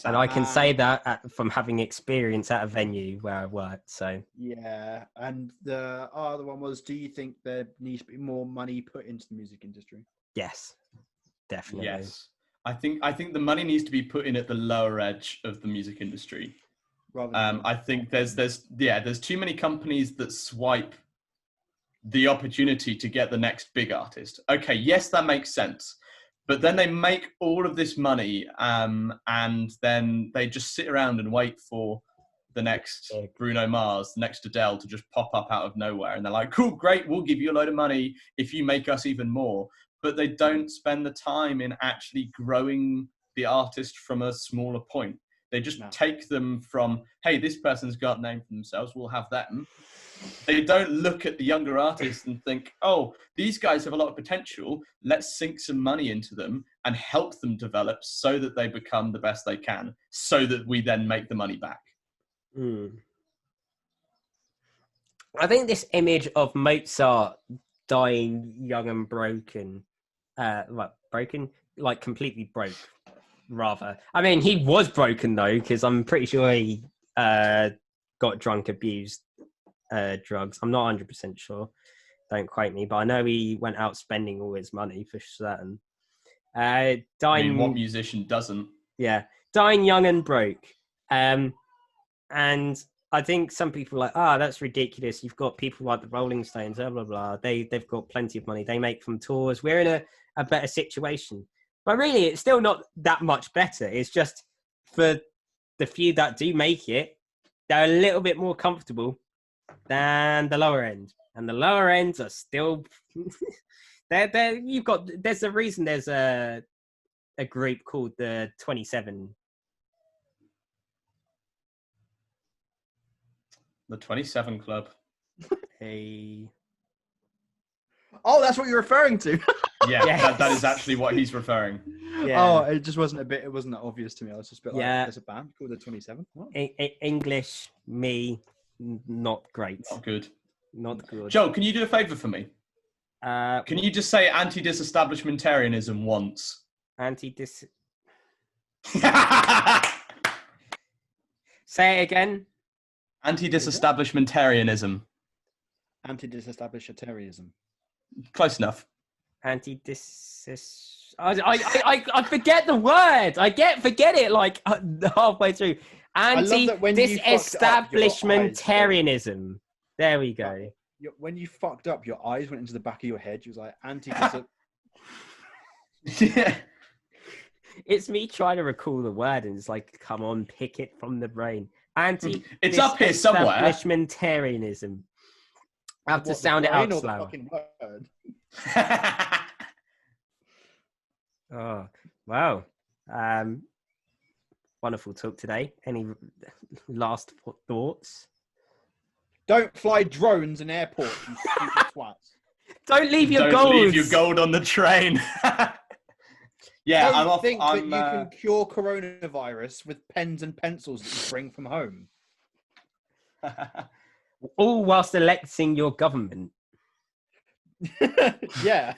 And I can say that from having experience at a venue where I worked, so... Yeah, and the other one was, do you think there needs to be more money put into the music industry? Yes, definitely. Yes. I think the money needs to be put in at the lower edge of the music industry. I think there's too many companies that swipe the opportunity to get the next big artist. Okay, yes, that makes sense. But then they make all of this money and then they just sit around and wait for the next Bruno Mars, the next Adele to just pop up out of nowhere. And they're like, cool, great, we'll give you a load of money if you make us even more. But they don't spend the time in actually growing the artist from a smaller point. They just take them from, hey, this person's got a name for themselves, we'll have them. They don't look at the younger artists and think, oh, these guys have a lot of potential. Let's sink some money into them and help them develop so that they become the best they can, so that we then make the money back. I think this image of Mozart dying young and broken, like completely broke, rather. I mean, he was broken though, because I'm pretty sure he got drunk, abused drugs. I'm not 100% sure. Don't quote me, but I know he went out spending all his money for certain. Dying. I mean, what musician doesn't? Yeah, dying young and broke. And I think some people are like, that's ridiculous. You've got people like the Rolling Stones, blah, blah, blah. They've got plenty of money. They make from tours. We're in a better situation. But really, it's still not that much better. It's just for the few that do make it, they're a little bit more comfortable than the lower end. And the lower ends are still... There's a reason there's a group called the 27. The 27 Club. Oh, that's what you're referring to. Yeah, yes. that is actually what he's referring. Yeah. Oh, it just wasn't it wasn't that obvious to me. I was just a bit like, there's a band called the 27. English, me, not great. Not good. Joel, can you do a favour for me? Can you just say anti-disestablishmentarianism once? Say it again. Anti-disestablishmentarianism. Anti-disestablishmentarianism. Close enough. I forget the word. Forget it like halfway through. Anti-disestablishmentarianism. There we go. When you fucked up, your eyes went into the back of your head. You was like anti. Yeah. It's me trying to recall the word, and it's like, come on, pick it from the brain. It's up here somewhere. Disestablishmentarianism. I have to sound it out slower. Oh, wow. Wonderful talk today. Any last thoughts? Don't fly drones in airports, you stupid twats. Don't leave your gold. Don't leave your gold on the train. Yeah, Don't think that you can cure coronavirus with pens and pencils that you bring from home. All whilst electing your government. Yeah.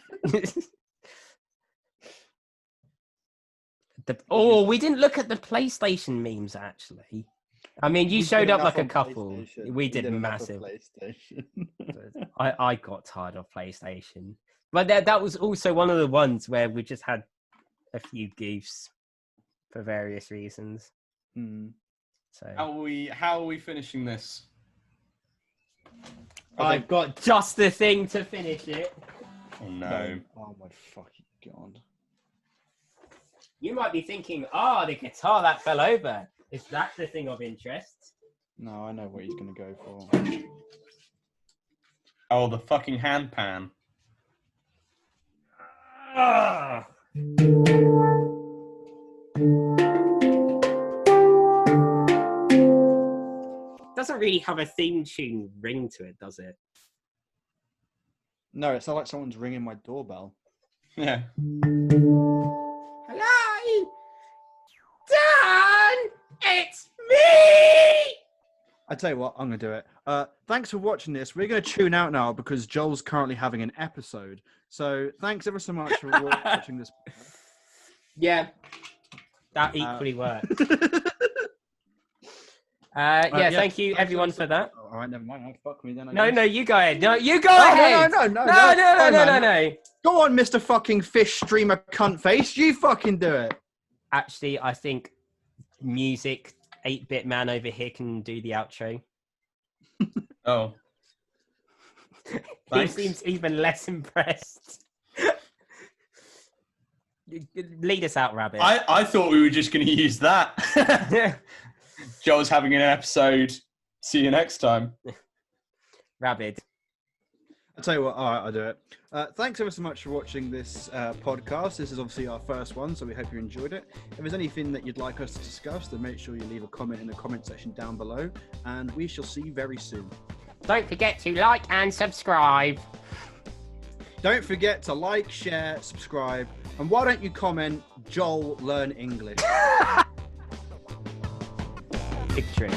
We didn't look at the PlayStation memes, actually. I mean, you showed up like a couple. We did massive. I got tired of PlayStation. But that was also one of the ones where we just had a few goofs for various reasons. So how are we finishing this? I've got just the thing to finish it. Oh no. Oh my fucking god. You might be thinking, the guitar that fell over. Is that the thing of interest? No, I know what he's going to go for. Oh, the fucking hand pan. Doesn't really have a theme tune ring to it, does it? No, it's not like someone's ringing my doorbell. Yeah. Hello? Dan! It's me! I tell you what, I'm going to do it. Thanks for watching this. We're going to tune out now because Joel's currently having an episode. So thanks ever so much for watching this. Yeah, that equally worked. Thank you everyone for that. All right, never mind. Fuck me then. No, you go ahead. No, you go ahead. No. No. Go on, Mr. fucking fish streamer cunt face. You fucking do it. Actually, I think music 8-bit man over here can do the outro. Oh. He seems even less impressed. Lead us out, Rabbit. I thought we were just going to use that. Joel's having an episode. See you next time. Rabbit. I'll tell you what, all right, I'll do it. Thanks ever so much for watching this podcast. This is obviously our first one, so we hope you enjoyed it. If there's anything that you'd like us to discuss, then make sure you leave a comment in the comment section down below, and we shall see you very soon. Don't forget to like and subscribe. Don't forget to like, share, subscribe, and why don't you comment, Joel, learn English? Victory.